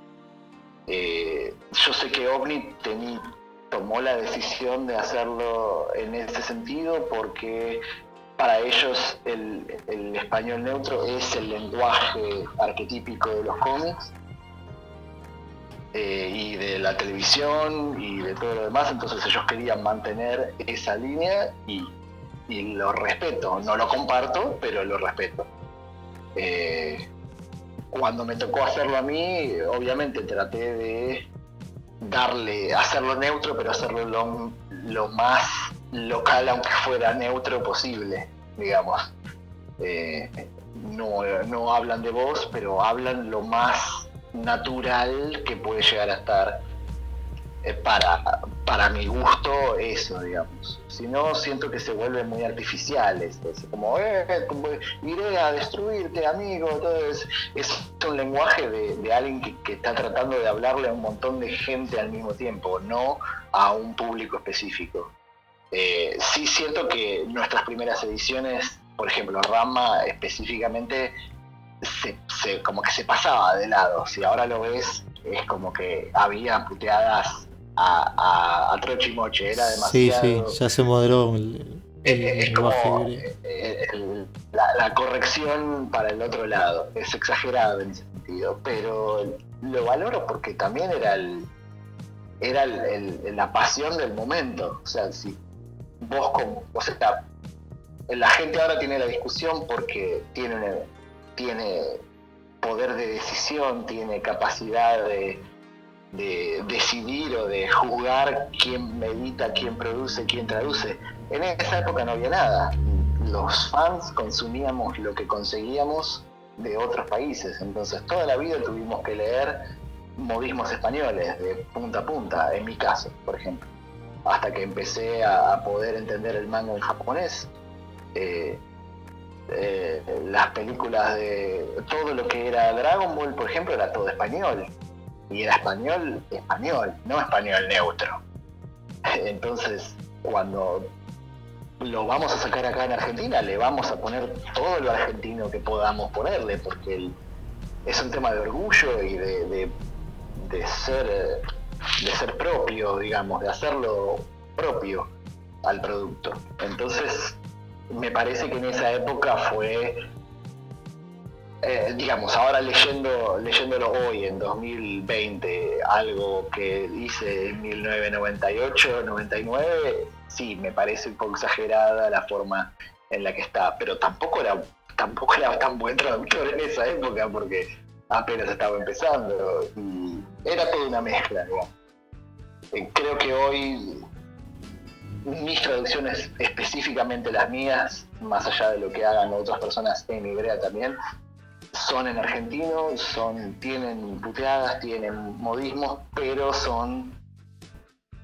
Yo sé que OVNI tomó la decisión de hacerlo en ese sentido porque para ellos el español neutro es el lenguaje arquetípico de los cómics y de la televisión y de todo lo demás. Entonces ellos querían mantener esa línea y lo respeto. No lo comparto, pero lo respeto. Cuando me tocó hacerlo a mí, obviamente traté de hacerlo neutro, pero hacerlo lo más local, aunque fuera neutro posible, digamos. No hablan de vos, pero hablan lo más natural que puede llegar a estar. Para mi gusto, eso, digamos. Si no, siento que se vuelven muy artificiales. Es como, iré a destruirte, amigo. Entonces, es un lenguaje de alguien que está tratando de hablarle a un montón de gente al mismo tiempo, no a un público específico. Sí siento que nuestras primeras ediciones, por ejemplo, Rama específicamente, como que se pasaba de lado. Si ahora lo ves, es como que había puteadas a trochimoche, era Sí, sí, demasiado. ya se moderó el Es lenguaje como libre. la corrección para el otro lado, es exagerado en ese sentido, pero lo valoro porque también era la pasión del momento. O sea, si vos o sea, la gente ahora tiene la discusión porque tiene poder de decisión, tiene capacidad de decidir o de juzgar quién medita, quién produce, quién traduce. En esa época no había nada. Los fans consumíamos lo que conseguíamos de otros países. Entonces toda la vida tuvimos que leer modismos españoles de punta a punta, en mi caso, por ejemplo. Hasta que empecé a poder entender el manga en japonés. Las películas de todo lo que era Dragon Ball, por ejemplo, era todo español. Y era español, no español neutro. Entonces, cuando lo vamos a sacar acá en Argentina, le vamos a poner todo lo argentino que podamos ponerle, porque es un tema de orgullo y de ser propio, digamos, de hacerlo propio al producto. Entonces, me parece que en esa época fue, digamos, ahora leyéndolo hoy, en 2020, algo que hice en 1998, 99, sí, me parece un poco exagerada la forma en la que está, pero tampoco era tan buen traductor en esa época, porque apenas estaba empezando, y era toda una mezcla, digamos. Creo que hoy mis traducciones, específicamente las mías, más allá de lo que hagan otras personas en Ibrea también, son en argentino, tienen puteadas, tienen modismos, pero son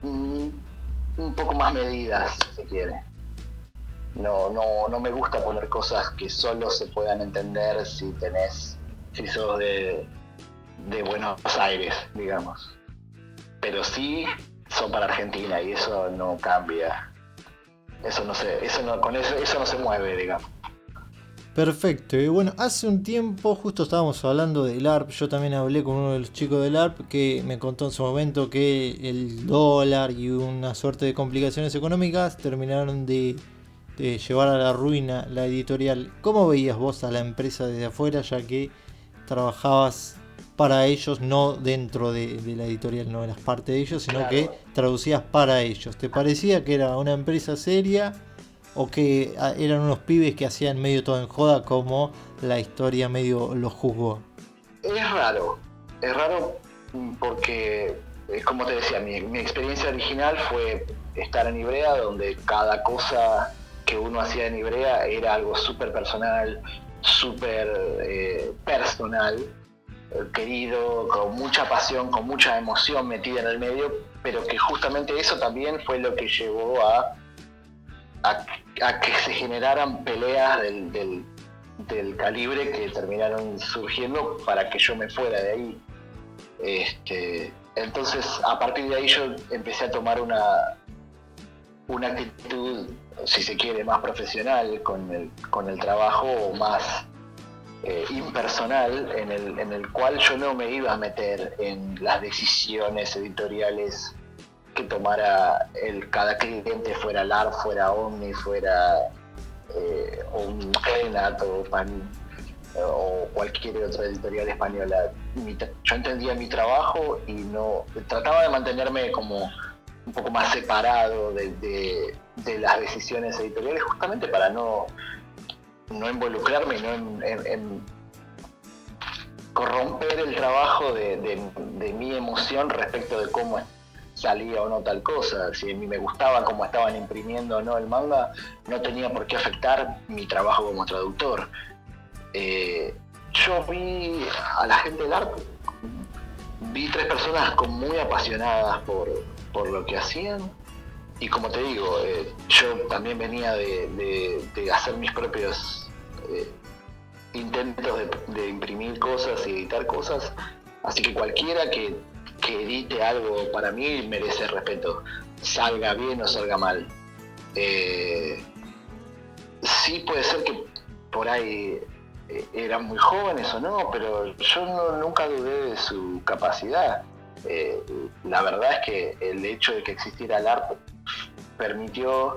un poco más medidas, si se quiere. No me gusta poner cosas que solo se puedan entender si sos de Buenos Aires, digamos. Pero sí son para Argentina y eso no cambia. Eso no se mueve, digamos. Perfecto, y bueno, hace un tiempo justo estábamos hablando del ARP, yo también hablé con uno de los chicos del ARP que me contó en su momento que el dólar y una suerte de complicaciones económicas terminaron de llevar a la ruina la editorial. ¿Cómo veías vos a la empresa desde afuera, ya que trabajabas para ellos, no dentro de la editorial, no eras parte de ellos, sino que traducías para ellos? ¿Te parecía que era una empresa seria o que eran unos pibes que hacían medio todo en joda, como la historia medio los juzgó? Es raro porque, como te decía, mi experiencia original fue estar en Ibrea, donde cada cosa que uno hacía en Ibrea era algo súper personal, súper personal, querido, con mucha pasión, con mucha emoción metida en el medio, pero que justamente eso también fue lo que llevó a que se generaran peleas del calibre que terminaron surgiendo para que yo me fuera de ahí. Entonces, a partir de ahí yo empecé a tomar una actitud, si se quiere, más profesional con el trabajo, más impersonal, en el cual yo no me iba a meter en las decisiones editoriales que tomara cada cliente, fuera LARP, fuera Omni, fuera un Enat o Pan o cualquier otra editorial española. Yo entendía mi trabajo y no trataba de mantenerme como un poco más separado de las decisiones editoriales, justamente para no involucrarme, no corromper el trabajo de mi emoción respecto de cómo salía o no tal cosa. Si a mí me gustaba cómo estaban imprimiendo o no el manga, no tenía por qué afectar mi trabajo como traductor. Yo vi a la gente del arte, vi 3 personas muy apasionadas por lo que hacían, y como te digo, yo también venía de hacer mis propios intentos de imprimir cosas y editar cosas, así que cualquiera que edite algo para mí merece respeto, salga bien o salga mal. Sí puede ser que por ahí eran muy jóvenes o no, pero yo nunca dudé de su capacidad. La verdad es que el hecho de que existiera el arte permitió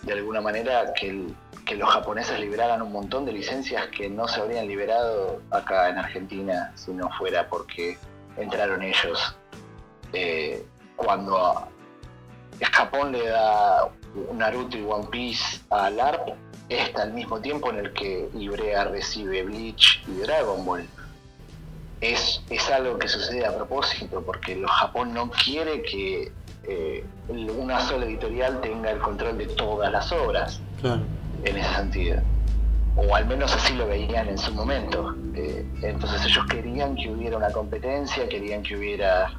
de alguna manera que los japoneses liberaran un montón de licencias que no se habrían liberado acá en Argentina si no fuera porque entraron ellos. Cuando Japón le da Naruto y One Piece al ARP, está al mismo tiempo en el que Ibrea recibe Bleach y Dragon Ball. Es algo que sucede a propósito, porque Japón no quiere que una sola editorial tenga el control de todas las obras. Claro. En ese sentido, o al menos así lo veían en su momento. Entonces ellos querían que hubiera una competencia, querían que hubiera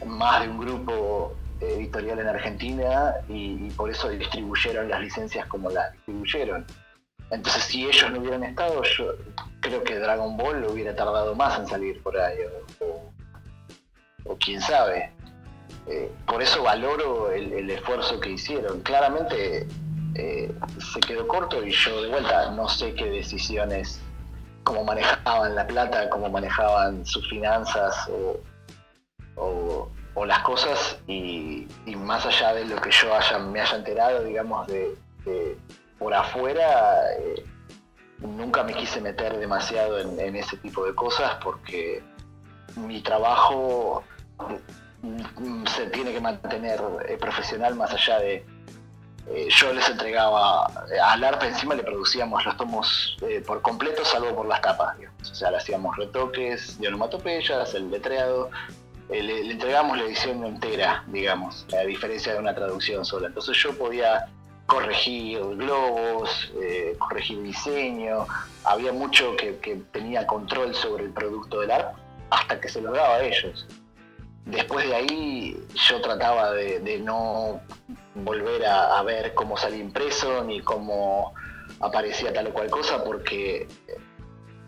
más de un grupo editorial en Argentina, y por eso distribuyeron las licencias como las distribuyeron. Entonces, si ellos no hubieran estado, yo creo que Dragon Ball hubiera tardado más en salir por ahí, o quién sabe. Por eso valoro el esfuerzo que hicieron. Claramente se quedó corto, y yo de vuelta no sé qué decisiones, cómo manejaban la plata, cómo manejaban sus finanzas o las cosas, y más allá de lo que yo me haya enterado, digamos, de por afuera, nunca me quise meter demasiado en ese tipo de cosas, porque mi trabajo se tiene que mantener profesional, más allá de yo les entregaba al ARP, encima le producíamos los tomos por completo, salvo por las tapas, digamos. O sea, le hacíamos retoques de onomatopeyas, el letreado, le entregamos la edición entera, digamos, a diferencia de una traducción sola. Entonces yo podía corregir globos, corregir diseño, había mucho que tenía control sobre el producto del ARP hasta que se lo daba a ellos. Después de ahí yo trataba de no volver a ver cómo salía impreso ni cómo aparecía tal o cual cosa, porque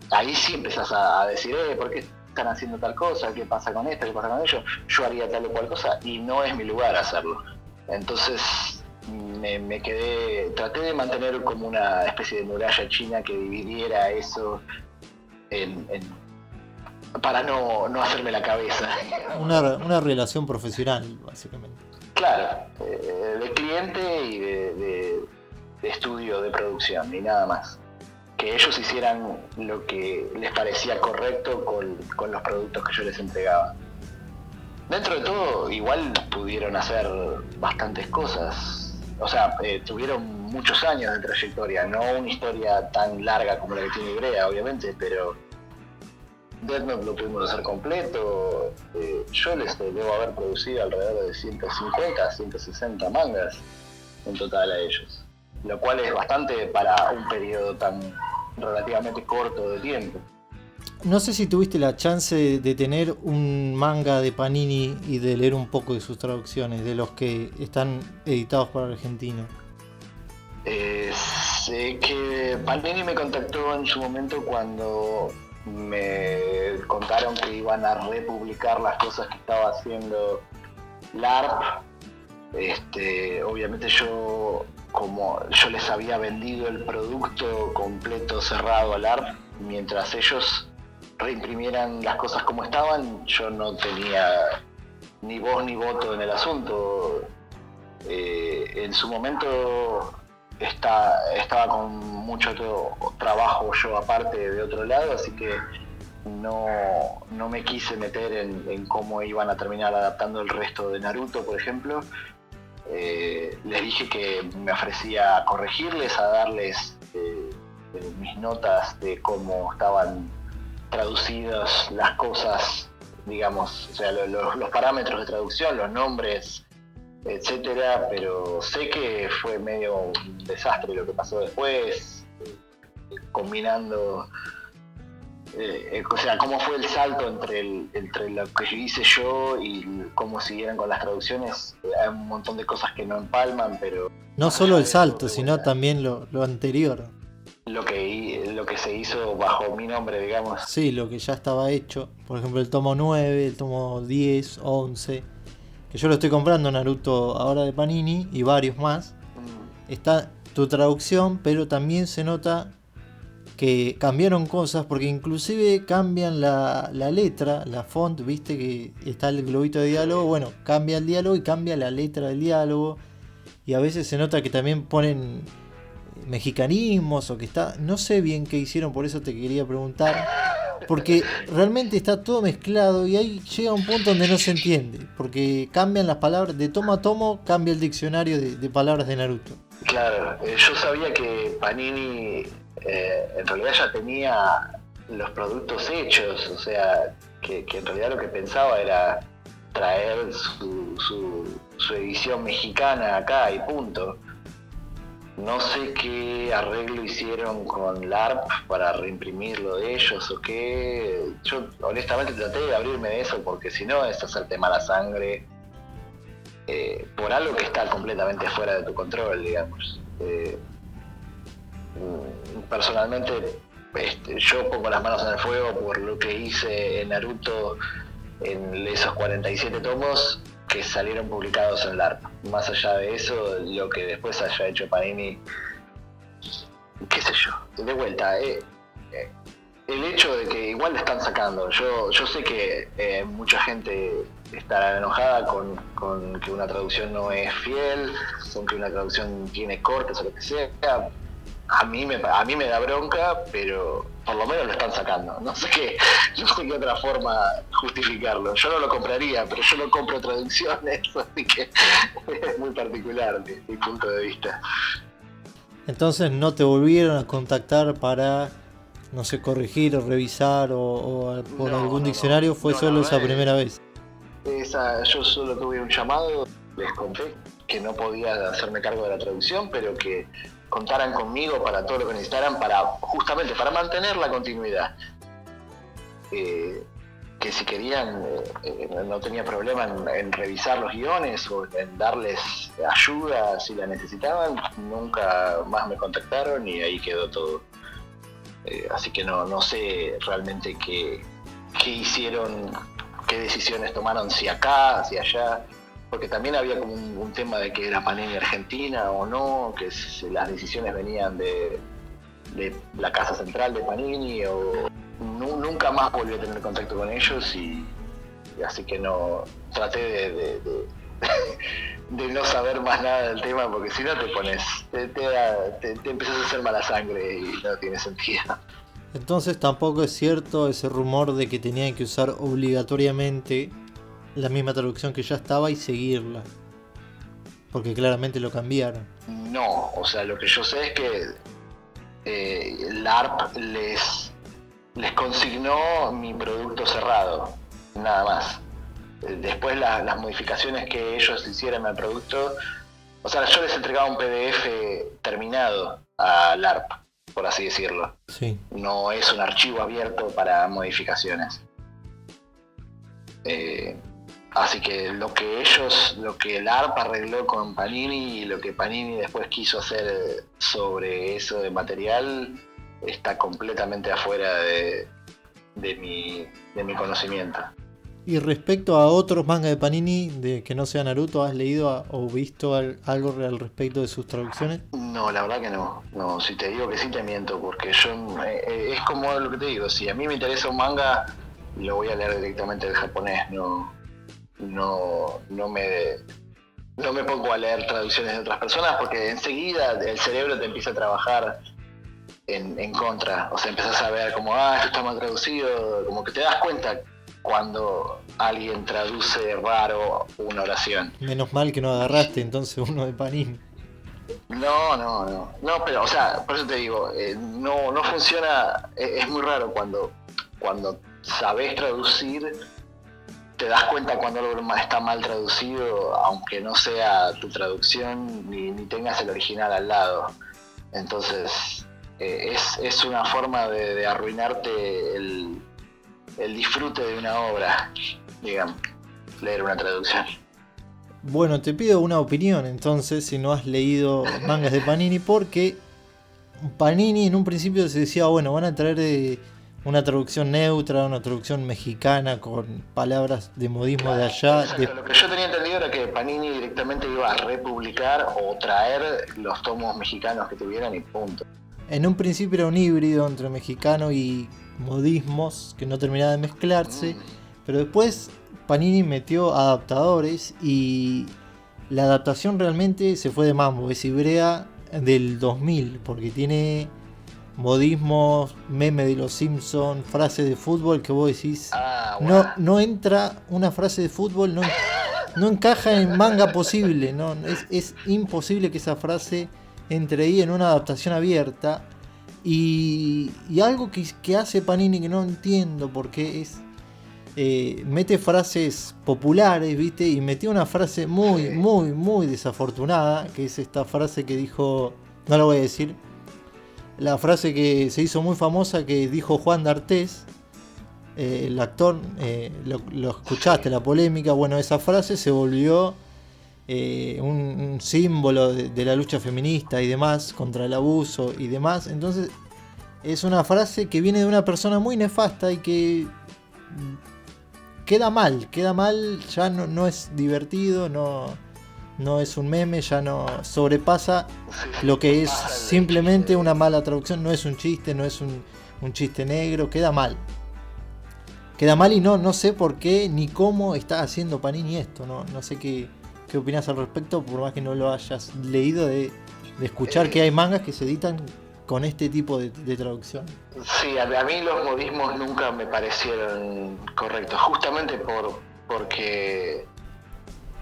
ahí sí empezás a decir, ¿por qué están haciendo tal cosa? ¿Qué pasa con esto? ¿Qué pasa con ello? Yo haría tal o cual cosa, y no es mi lugar hacerlo. Entonces me quedé, traté de mantener como una especie de muralla china que dividiera eso para no hacerme la cabeza. Una relación profesional, básicamente. Claro, de cliente y de estudio de producción, y nada más. Que ellos hicieran lo que les parecía correcto con los productos que yo les entregaba. Dentro de todo, igual pudieron hacer bastantes cosas. O sea, tuvieron muchos años de trayectoria, no una historia tan larga como la que tiene Ibrea, obviamente, pero Death Note lo pudimos hacer completo. Yo les debo haber producido alrededor de 150, 160 mangas en total a ellos, lo cual es bastante para un periodo tan relativamente corto de tiempo. No sé si tuviste la chance de tener un manga de Panini y de leer un poco de sus traducciones, de los que están editados para Argentina. Sé que Panini me contactó en su momento cuando me contaron que iban a republicar las cosas que estaba haciendo LARP. Obviamente como yo les había vendido el producto completo cerrado al ARP, mientras ellos reimprimieran las cosas como estaban, yo no tenía ni voz ni voto en el asunto. En su momento estaba con mucho trabajo yo aparte de otro lado, así que no me quise meter en cómo iban a terminar adaptando el resto de Naruto, por ejemplo. Les dije que me ofrecía a corregirles, a darles mis notas de cómo estaban traducidas las cosas, digamos, o sea, los parámetros de traducción, los nombres, etcétera, pero sé que fue medio un desastre lo que pasó después, combinando, o sea, cómo fue el salto entre lo que hice yo y cómo siguieron con las traducciones. Hay un montón de cosas que no empalman, pero No solo el salto, sino también lo anterior. Lo que se hizo bajo mi nombre, digamos. Sí, lo que ya estaba hecho. Por ejemplo, el tomo 9, el tomo 10, 11. Que yo lo estoy comprando, Naruto, ahora de Panini y varios más. Está tu traducción, pero también se nota que cambiaron cosas, porque inclusive cambian la letra, la font, viste que está el globito de diálogo, bueno, cambia el diálogo y cambia la letra del diálogo, y a veces se nota que también ponen mexicanismos o que está, no sé bien qué hicieron, por eso te quería preguntar, porque realmente está todo mezclado y ahí llega un punto donde no se entiende, porque cambian las palabras, de tomo a tomo cambia el diccionario de palabras de Naruto. Claro, yo sabía que Panini en realidad ya tenía los productos hechos, o sea, que en realidad lo que pensaba era traer su edición mexicana acá y punto. No sé qué arreglo hicieron con LARP para reimprimirlo de ellos o qué. Yo honestamente traté de abrirme de eso porque si no es hacerte mala sangre por algo que está completamente fuera de tu control, digamos. Personalmente yo pongo las manos en el fuego por lo que hice en Naruto en esos 47 tomos que salieron publicados en LARP. Más allá de eso, lo que después haya hecho Panini, qué sé yo. De vuelta, el hecho de que igual lo están sacando, yo sé que mucha gente estará enojada con que una traducción no es fiel, con que una traducción tiene cortes o lo que sea. A mí me da bronca, pero por lo menos lo están sacando. No sé qué otra forma justificarlo. Yo no lo compraría, pero yo no compro traducciones, así que es muy particular mi punto de vista. Entonces no te volvieron a contactar para, no sé, corregir o revisar o por algún diccionario, fue solo esa primera vez. Yo solo tuve un llamado, les conté que no podía hacerme cargo de la traducción, pero que contaran conmigo para todo lo que necesitaran justamente para mantener la continuidad. Que si querían, no tenía problema en revisar los guiones o en darles ayuda si la necesitaban. Nunca más me contactaron y ahí quedó todo. Así que no sé realmente qué hicieron, qué decisiones tomaron, si acá, si allá, porque también había como un tema de que era Panini Argentina o no, que las decisiones venían de la casa central de Panini, o nunca más volví a tener contacto con ellos y así que no traté de no saber más nada del tema, porque si no te pones, te empiezas a hacer mala sangre y no tiene sentido. Entonces tampoco es cierto ese rumor de que tenían que usar obligatoriamente la misma traducción que ya estaba y seguirla, porque claramente lo cambiaron. No, o sea, lo que yo sé es que LARP les consignó mi producto cerrado, nada más. Después las modificaciones que ellos hicieran al producto, o sea, yo les entregaba un PDF terminado a LARP, por así decirlo. Sí. No es un archivo abierto para modificaciones. Así que lo que el LARP arregló con Panini y lo que Panini después quiso hacer sobre eso de material está completamente afuera de mi conocimiento. Y respecto a otros mangas de Panini de que no sea Naruto, ¿has leído o visto algo al respecto de sus traducciones? No, la verdad que no. No, si te digo que sí te miento, porque yo es como lo que te digo, si a mí me interesa un manga, lo voy a leer directamente del japonés, no me pongo a leer traducciones de otras personas, porque enseguida el cerebro te empieza a trabajar en contra. O sea, empezás a ver como, esto está mal traducido, como que te das cuenta cuando alguien traduce raro una oración. Menos mal que no agarraste entonces uno de Panini. No, pero o sea, por eso te digo, no funciona, es muy raro cuando cuando sabés traducir, te das cuenta cuando algo está mal traducido, aunque no sea tu traducción ni tengas el original al lado. Entonces, es una forma de arruinarte el disfrute de una obra, digamos, leer una traducción. Bueno, te pido una opinión entonces, si no has leído mangas de Panini, porque Panini en un principio se decía, bueno, van a traer una traducción neutra, una traducción mexicana con palabras de modismo de allá. Exacto. Lo que yo tenía entendido era que Panini directamente iba a republicar o traer los tomos mexicanos que tuvieran y punto. En un principio era un híbrido entre mexicano y modismos que no terminaba de mezclarse, pero después Panini metió adaptadores y la adaptación realmente se fue de mambo. Es Ivrea del 2000, porque tiene modismos, meme de los Simpsons, frases de fútbol que vos decís, no entra una frase de fútbol, no encaja en manga posible, no, es imposible que esa frase entre ahí en una adaptación abierta. Y algo que hace Panini que no entiendo porque es mete frases populares, ¿viste? Y metió una frase muy desafortunada, que es esta frase que dijo, no la voy a decir, la frase que se hizo muy famosa que dijo Juan D'Artés, el actor, lo escuchaste, la polémica. Bueno, esa frase se volvió un símbolo de la lucha feminista y demás, contra el abuso y demás. Entonces es una frase que viene de una persona muy nefasta y que queda mal, ya no es divertido, no es un meme, ya no sobrepasa lo que es simplemente una mala traducción, no es un chiste, no es un chiste negro, queda mal y no sé por qué ni cómo está haciendo Panini esto, no sé qué opinas al respecto, por más que no lo hayas leído, de escuchar que hay mangas que se editan con este tipo de traducción. Sí, a mí los modismos nunca me parecieron correctos, justamente porque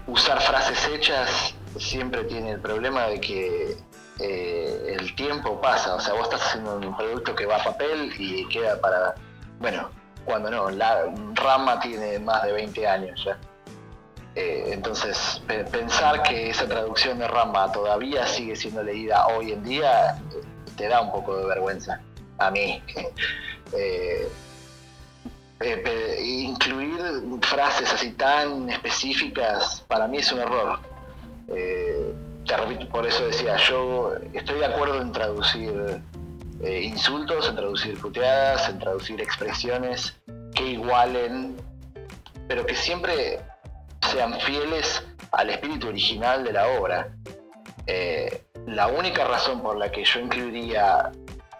usar frases hechas siempre tiene el problema de que el tiempo pasa. O sea, vos estás haciendo un producto que va a papel y queda para... Bueno, cuando no, la Rama tiene más de 20 años ya. Entonces, pensar que esa traducción de Rama todavía sigue siendo leída hoy en día te da un poco de vergüenza a mí. Incluir frases así tan específicas para mí es un error. Te repito, por eso decía, yo estoy de acuerdo en traducir insultos, en traducir puteadas, en traducir expresiones que igualen, pero que siempre sean fieles al espíritu original de la obra. La única razón por la que yo incluiría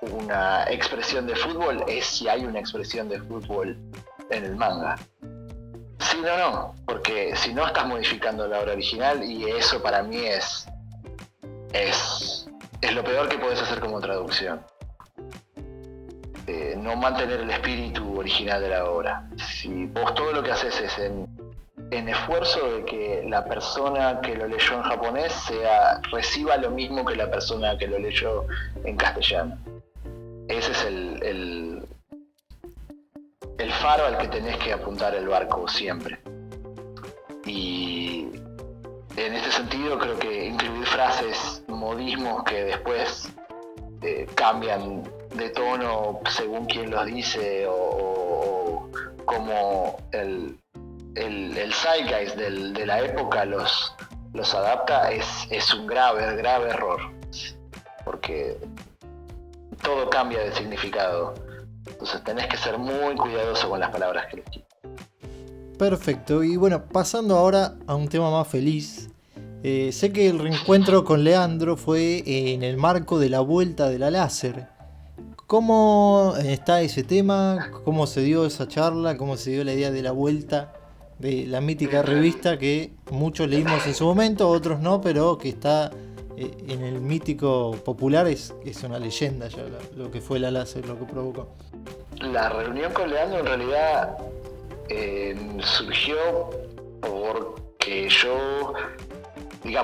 una expresión de fútbol es si hay una expresión de fútbol en el manga. Si no, porque si no estás modificando la obra original, y eso para mí es lo peor que puedes hacer como traducción. No mantener el espíritu original de la obra. Si vos todo lo que haces es en esfuerzo de que la persona que lo leyó en japonés reciba lo mismo que la persona que lo leyó en castellano. Ese es el faro al que tenés que apuntar el barco siempre. Y en este sentido creo que incluir frases, modismos que después cambian de tono según quien los dice o como el zeitgeist de la época los adapta, es un grave error, porque todo cambia de significado. Entonces tenés que ser muy cuidadoso con las palabras que elegís. Perfecto, y bueno, pasando ahora a un tema más feliz. Sé que el reencuentro con Leandro fue en el marco de la vuelta de la láser. ¿Cómo está ese tema? ¿Cómo se dio esa charla? ¿Cómo se dio la idea de la vuelta de la mítica revista que muchos leímos en su momento, otros no, pero que está en el mítico popular, es una leyenda ya lo que fue la láser, lo que provocó? La reunión con Leandro en realidad surgió porque yo iba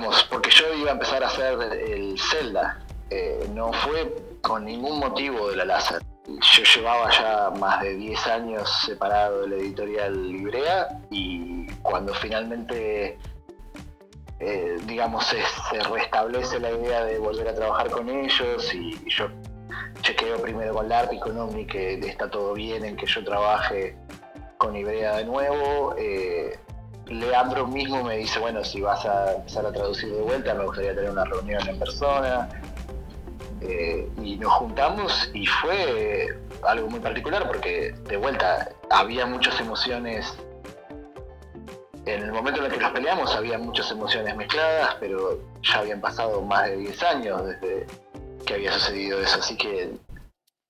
a empezar a hacer el Zelda. No fue con ningún motivo de la láser. yo llevaba ya más de 10 años separado de la editorial Librea, y cuando finalmente digamos se restablece la idea de volver a trabajar con ellos, y yo chequeo primero con LARP y con Omni que está todo bien en que yo trabaje con Ibrea de nuevo. Leandro mismo me dice, bueno, si vas a empezar a traducir de vuelta, me gustaría tener una reunión en persona. Y nos juntamos y fue algo muy particular porque, de vuelta, había muchas emociones. En el momento en el que nos peleamos había muchas emociones mezcladas, pero ya habían pasado más de 10 años desde que había sucedido eso, así que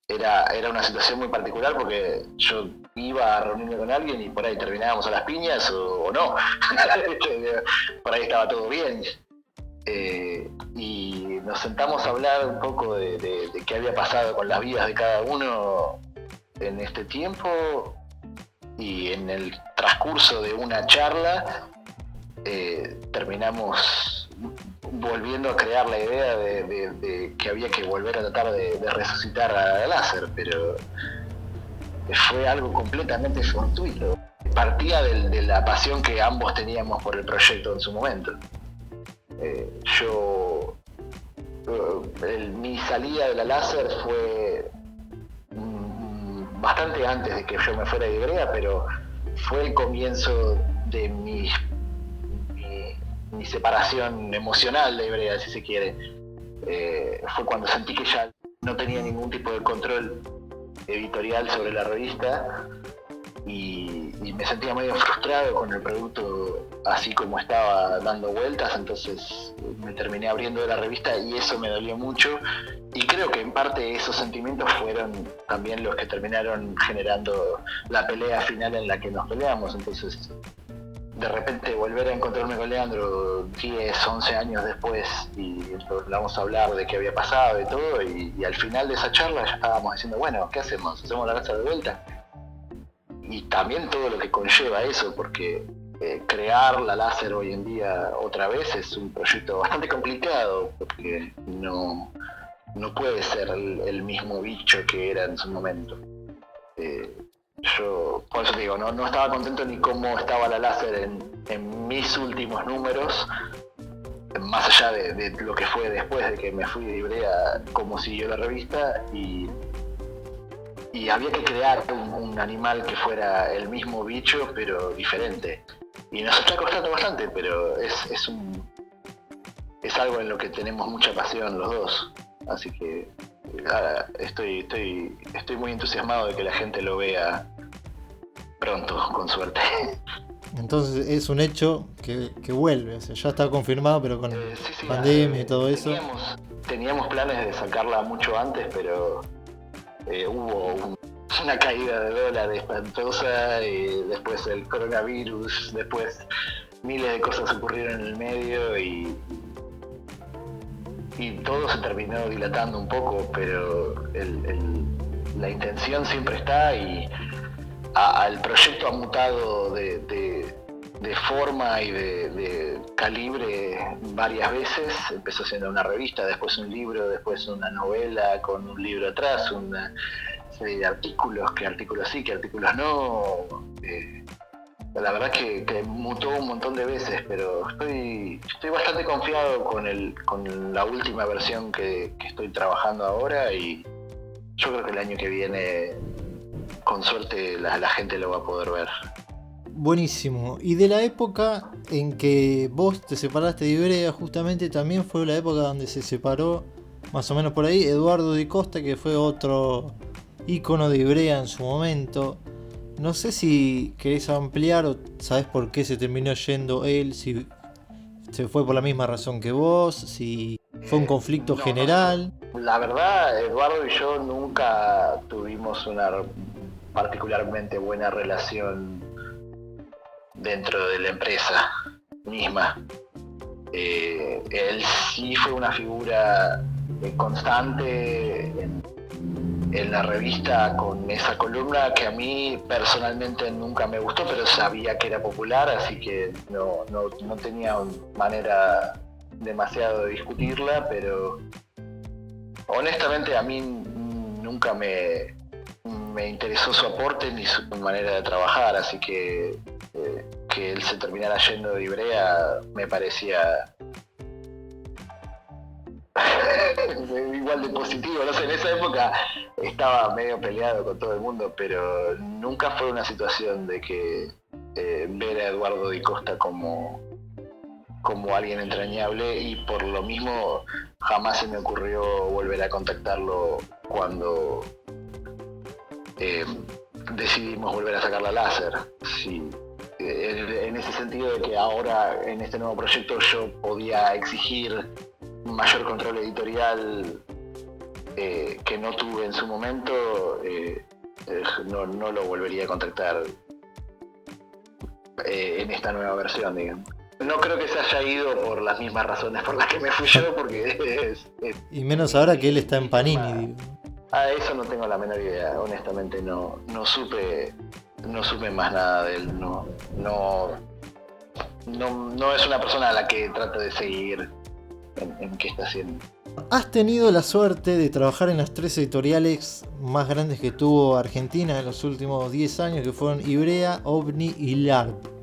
era una situación muy particular porque yo iba a reunirme con alguien y por ahí terminábamos a las piñas o no. Por ahí estaba todo bien. Y nos sentamos a hablar un poco de qué había pasado con las vidas de cada uno en este tiempo, y en el transcurso de una charla terminamos volviendo a crear la idea de que había que volver a tratar de resucitar a Láser, pero fue algo completamente fortuito. Partía de la pasión que ambos teníamos por el proyecto en su momento. Mi salida de la Láser fue bastante antes de que yo me fuera de Ibrea, pero fue el comienzo de mi separación emocional de Ibrea, si se quiere. Fue cuando sentí que ya no tenía ningún tipo de control editorial sobre la revista, y me sentía medio frustrado con el producto así como estaba dando vueltas, entonces me terminé abriendo de la revista y eso me dolió mucho, y creo que en parte esos sentimientos fueron también los que terminaron generando la pelea final en la que nos peleamos. Entonces, de repente volver a encontrarme con Leandro 10, 11 años después y vamos a hablar de qué había pasado y todo, y al final de esa charla ya estábamos diciendo, bueno, ¿qué hacemos? ¿Hacemos la casa de vuelta? Y también todo lo que conlleva eso, porque crear la Láser hoy en día otra vez es un proyecto bastante complicado, porque no puede ser el mismo bicho que era en su momento. Yo, por eso te digo, no estaba contento ni cómo estaba la Láser en mis últimos números, más allá de lo que fue después de que me fui de Ibrea, cómo siguió la revista, y había que crear un animal que fuera el mismo bicho pero diferente, y nos está costando bastante, pero es algo en lo que tenemos mucha pasión los dos, así que estoy muy entusiasmado de que la gente lo vea pronto, con suerte. Entonces es un hecho que vuelve, o sea, ya está confirmado, pero con sí, pandemia y todo eso. Teníamos planes de sacarla mucho antes, pero hubo una caída de dólar espantosa, y después el coronavirus, después miles de cosas ocurrieron en el medio, y todo se terminó dilatando un poco, pero la intención siempre está, y el proyecto ha mutado de forma y de calibre varias veces. Empezó siendo una revista, después un libro, después una novela con un libro atrás, una serie de artículos, que artículos sí, que artículos no. La verdad que mutó un montón de veces, pero estoy bastante confiado con la última versión que estoy trabajando ahora, y yo creo que el año que viene, con suerte, la gente lo va a poder ver. Buenísimo. Y de la época en que vos te separaste de Ibrea, justamente también fue la época donde se separó, más o menos por ahí, Eduardo Di Costa, que fue otro ícono de Ibrea en su momento. No sé si querés ampliar o sabés por qué se terminó yendo él, si se fue por la misma razón que vos, si fue un conflicto general. No, la verdad, Eduardo y yo nunca tuvimos una particularmente buena relación dentro de la empresa misma. Él sí fue una figura constante en la revista, con esa columna que a mí personalmente nunca me gustó, pero sabía que era popular, así que no tenía manera demasiado de discutirla, pero honestamente a mí nunca me me interesó su aporte ni su manera de trabajar, así que él se terminara yendo de Ivrea me parecía igual de positivo. No sé, en esa época estaba medio peleado con todo el mundo, pero nunca fue una situación de que ver a Eduardo Di Costa como alguien entrañable, y por lo mismo jamás se me ocurrió volver a contactarlo cuando decidimos volver a sacar la láser. Sí, en ese sentido de que ahora en este nuevo proyecto yo podía exigir mayor control editorial que no tuve en su momento, no lo volvería a contactar en esta nueva versión, digamos. No creo que se haya ido por las mismas razones por las que me fui yo, porque y menos ahora que él está en Panini, digo. Eso no tengo la menor idea, honestamente no supe más nada de él, no es una persona a la que trato de seguir en qué está haciendo. Has tenido la suerte de trabajar en las 3 editoriales más grandes que tuvo Argentina en los últimos 10 años, que fueron Ivrea, OVNI y LARP.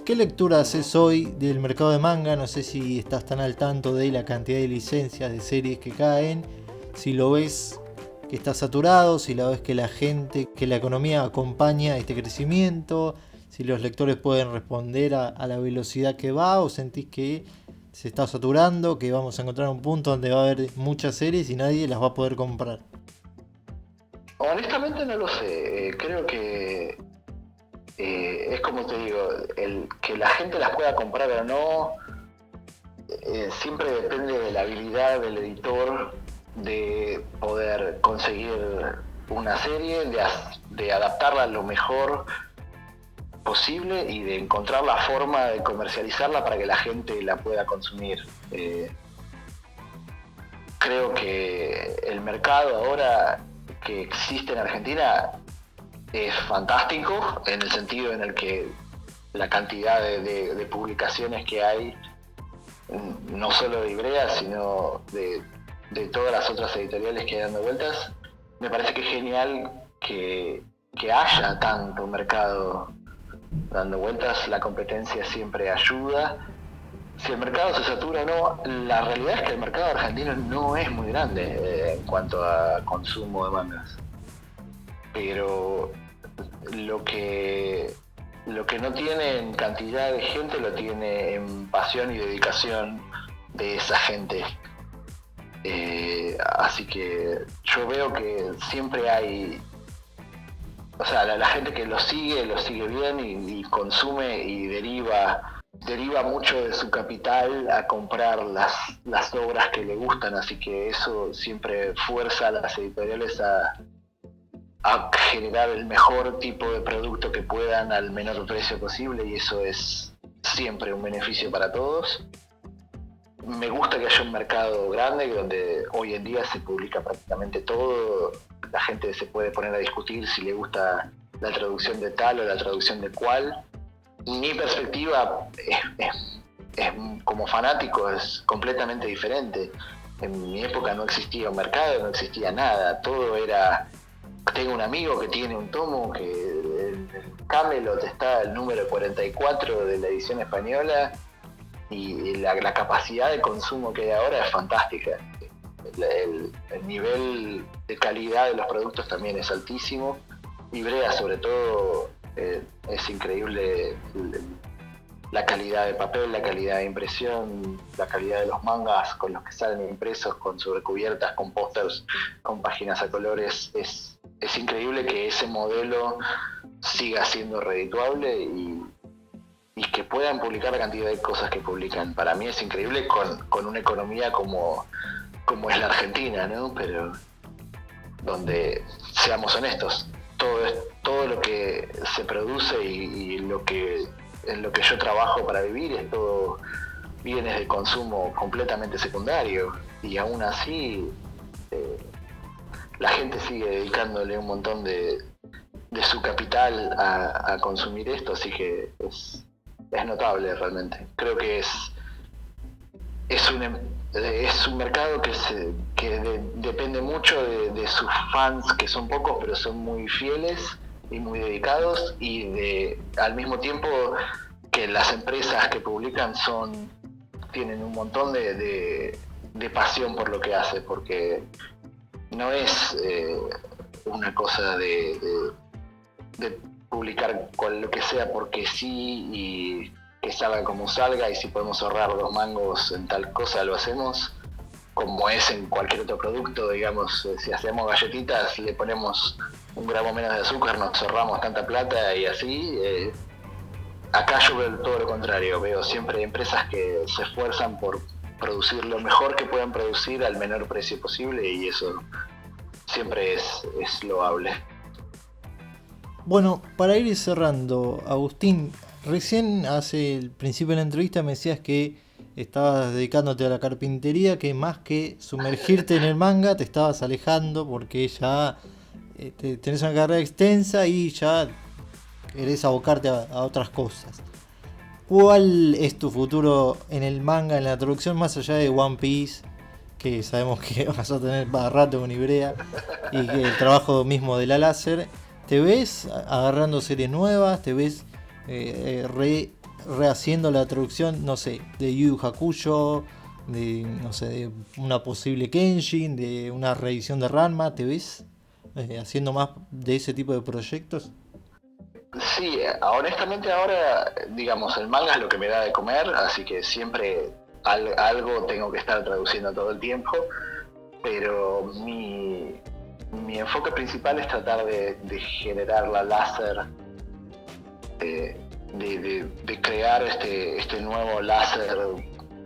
¿Qué lectura haces hoy del mercado de manga? No sé si estás tan al tanto de la cantidad de licencias de series que caen, si lo ves que está saturado, si lo ves que la gente, que la economía acompaña este crecimiento, si los lectores pueden responder a la velocidad que va, o sentís que se está saturando, que vamos a encontrar un punto donde va a haber muchas series y nadie las va a poder comprar. Honestamente no lo sé, creo que es como te digo, el que la gente las pueda comprar o no siempre depende de la habilidad del editor de poder conseguir una serie, de adaptarla lo mejor posible y de encontrar la forma de comercializarla para que la gente la pueda consumir. Creo que el mercado ahora que existe en Argentina es fantástico, en el sentido en el que la cantidad de publicaciones que hay, no solo de Ivrea, sino de todas las otras editoriales que hay dando vueltas, me parece que es genial que haya tanto mercado dando vueltas. La competencia siempre ayuda. Si el mercado se satura o no, la realidad es que el mercado argentino no es muy grande en cuanto a consumo de mangas. Pero lo que no tiene en cantidad de gente lo tiene en pasión y dedicación de esa gente. Así que yo veo que siempre hay, o sea, la gente que lo sigue bien y consume y deriva mucho de su capital a comprar las obras que le gustan, así que eso siempre fuerza a las editoriales a generar el mejor tipo de producto que puedan al menor precio posible, y eso es siempre un beneficio para todos. Me gusta que haya un mercado grande donde hoy en día se publica prácticamente todo. La gente se puede poner a discutir si le gusta la traducción de tal o la traducción de cual. Mi perspectiva es como fanático es completamente diferente. En mi época no existía un mercado, no existía nada, todo era: tengo un amigo que tiene un tomo que en Camelot está el número 44 de la edición española, y la capacidad de consumo que hay ahora es fantástica. El nivel de calidad de los productos también es altísimo. Ivrea sobre todo es increíble la calidad de papel, la calidad de impresión, la calidad de los mangas con los que salen impresos, con sobrecubiertas, con pósters, con páginas a colores. Es increíble que ese modelo siga siendo redituable y que puedan publicar la cantidad de cosas que publican. Para mí es increíble con una economía como es la Argentina, ¿no? Pero donde, seamos honestos, todo lo que se produce y en lo que yo trabajo para vivir es todo bienes de consumo completamente secundario, y aún así la gente sigue dedicándole un montón de su capital a consumir esto, así que es notable realmente. Creo que es es un mercado que depende mucho de sus fans, que son pocos, pero son muy fieles y muy dedicados, y al mismo tiempo que las empresas que publican tienen un montón de pasión por lo que hace, porque no es una cosa de publicar con lo que sea porque sí y que salga como salga, y si podemos ahorrar 2 mangos en tal cosa lo hacemos, como es en cualquier otro producto. Digamos, si hacemos galletitas le ponemos 1 gramo menos de azúcar, nos ahorramos tanta plata y así. Acá yo veo todo lo contrario, veo siempre empresas que se esfuerzan por producir lo mejor que puedan producir al menor precio posible, y eso siempre es loable. Bueno, para ir cerrando, Agustín, recién hace el principio de la entrevista me decías que estabas dedicándote a la carpintería, que más que sumergirte en el manga te estabas alejando porque ya tenés una carrera extensa y ya querés abocarte a otras cosas. ¿Cuál es tu futuro en el manga, en la traducción, más allá de One Piece, que sabemos que vas a tener para rato con Ibrea, y que el trabajo mismo de la láser? ¿Te ves agarrando series nuevas? ¿Te ves rehaciendo la traducción, no sé, de Yu Yu Hakusho, de, no sé, de una posible Kenshin, de una reedición de Ranma? ¿Te ves haciendo más de ese tipo de proyectos? Sí, honestamente ahora, digamos, el manga es lo que me da de comer, así que siempre algo tengo que estar traduciendo todo el tiempo, pero mi enfoque principal es tratar de generar la láser, de crear este nuevo láser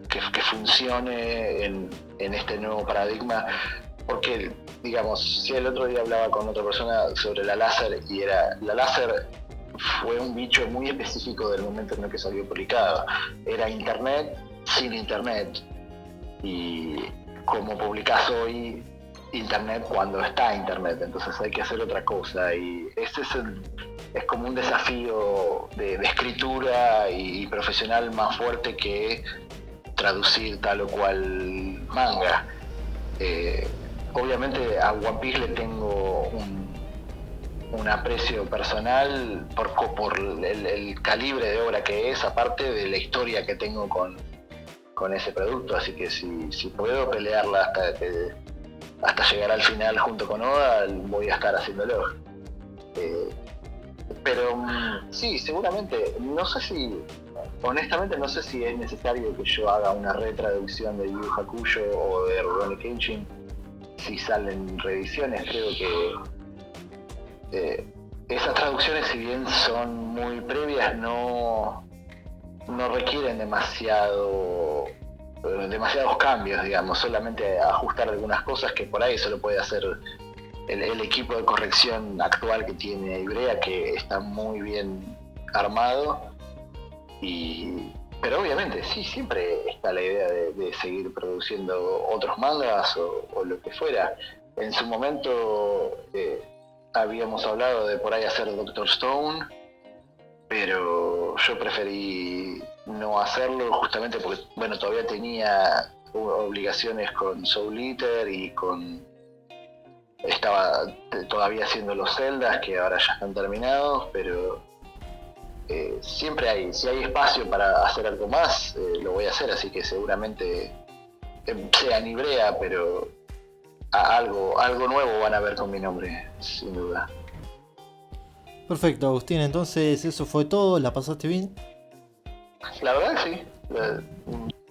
que funcione en este nuevo paradigma, porque, digamos, si el otro día hablaba con otra persona sobre la láser, y la láser fue un bicho muy específico del momento en el que salió publicado. Era internet sin internet, y como publicás hoy internet cuando está internet, entonces hay que hacer otra cosa, y ese es como un desafío de escritura y profesional más fuerte que traducir tal o cual manga. Obviamente a One Piece le tengo un aprecio personal por el calibre de obra que es, aparte de la historia que tengo con ese producto, así que si puedo pelearla hasta llegar al final junto con Oda, voy a estar haciéndolo. Pero sí, seguramente, honestamente no sé si es necesario que yo haga una retraducción de Yu Yu Hakusho o de Rurouni Kenshin. Si salen reediciones, creo que esas traducciones, si bien son muy previas, no requieren demasiados cambios, digamos, solamente ajustar algunas cosas que por ahí solo puede hacer el equipo de corrección actual que tiene Ibrea, que está muy bien armado. Pero obviamente sí, siempre está la idea de seguir produciendo otros mangas o lo que fuera. En su momento habíamos hablado de por ahí hacer Doctor Stone, pero yo preferí no hacerlo justamente porque, bueno, todavía tenía obligaciones con Soul Eater y estaba todavía haciendo los Zeldas, que ahora ya están terminados, pero siempre si hay espacio para hacer algo más, lo voy a hacer, así que seguramente sea en Ibrea, pero algo nuevo van a ver con mi nombre, sin duda. Perfecto, Agustín, entonces eso fue todo. ¿La pasaste bien? La verdad que sí.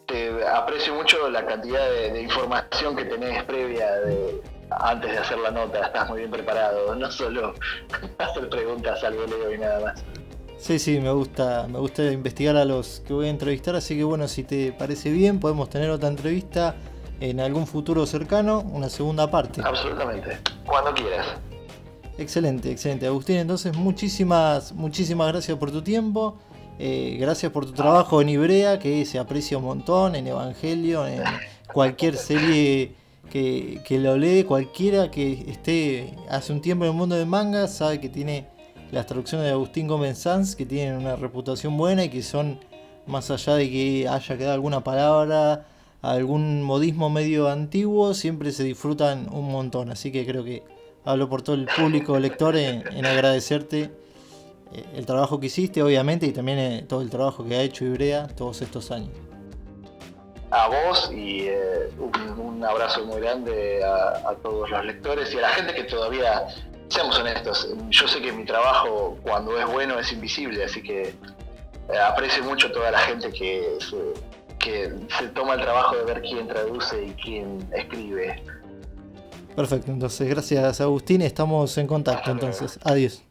Te aprecio mucho la cantidad de información que tenés previa antes de hacer la nota. Estás muy bien preparado, no solo hacer preguntas al voleo y nada más. Sí, me gusta investigar a los que voy a entrevistar, así que bueno, si te parece bien, podemos tener otra entrevista en algún futuro cercano, una segunda parte. Absolutamente, cuando quieras. Excelente, Agustín, entonces muchísimas gracias por tu tiempo, gracias por tu trabajo en Ibrea, que se aprecia un montón, en Evangelion, en cualquier serie que lo lee, cualquiera que esté hace un tiempo en el mundo del manga, sabe que tiene las traducciones de Agustín Gómez Sanz, que tienen una reputación buena y que son, más allá de que haya quedado alguna palabra algún modismo medio antiguo, siempre se disfrutan un montón. Así que creo que hablo por todo el público lector en agradecerte el trabajo que hiciste, obviamente, y también todo el trabajo que ha hecho Ibrea todos estos años. A vos y un abrazo muy grande a todos los lectores y a la gente que todavía, seamos honestos, yo sé que mi trabajo cuando es bueno es invisible, así que aprecio mucho toda la gente que se toma el trabajo de ver quién traduce y quién escribe. Perfecto, entonces gracias Agustín, estamos en contacto Hasta luego. entonces, adiós.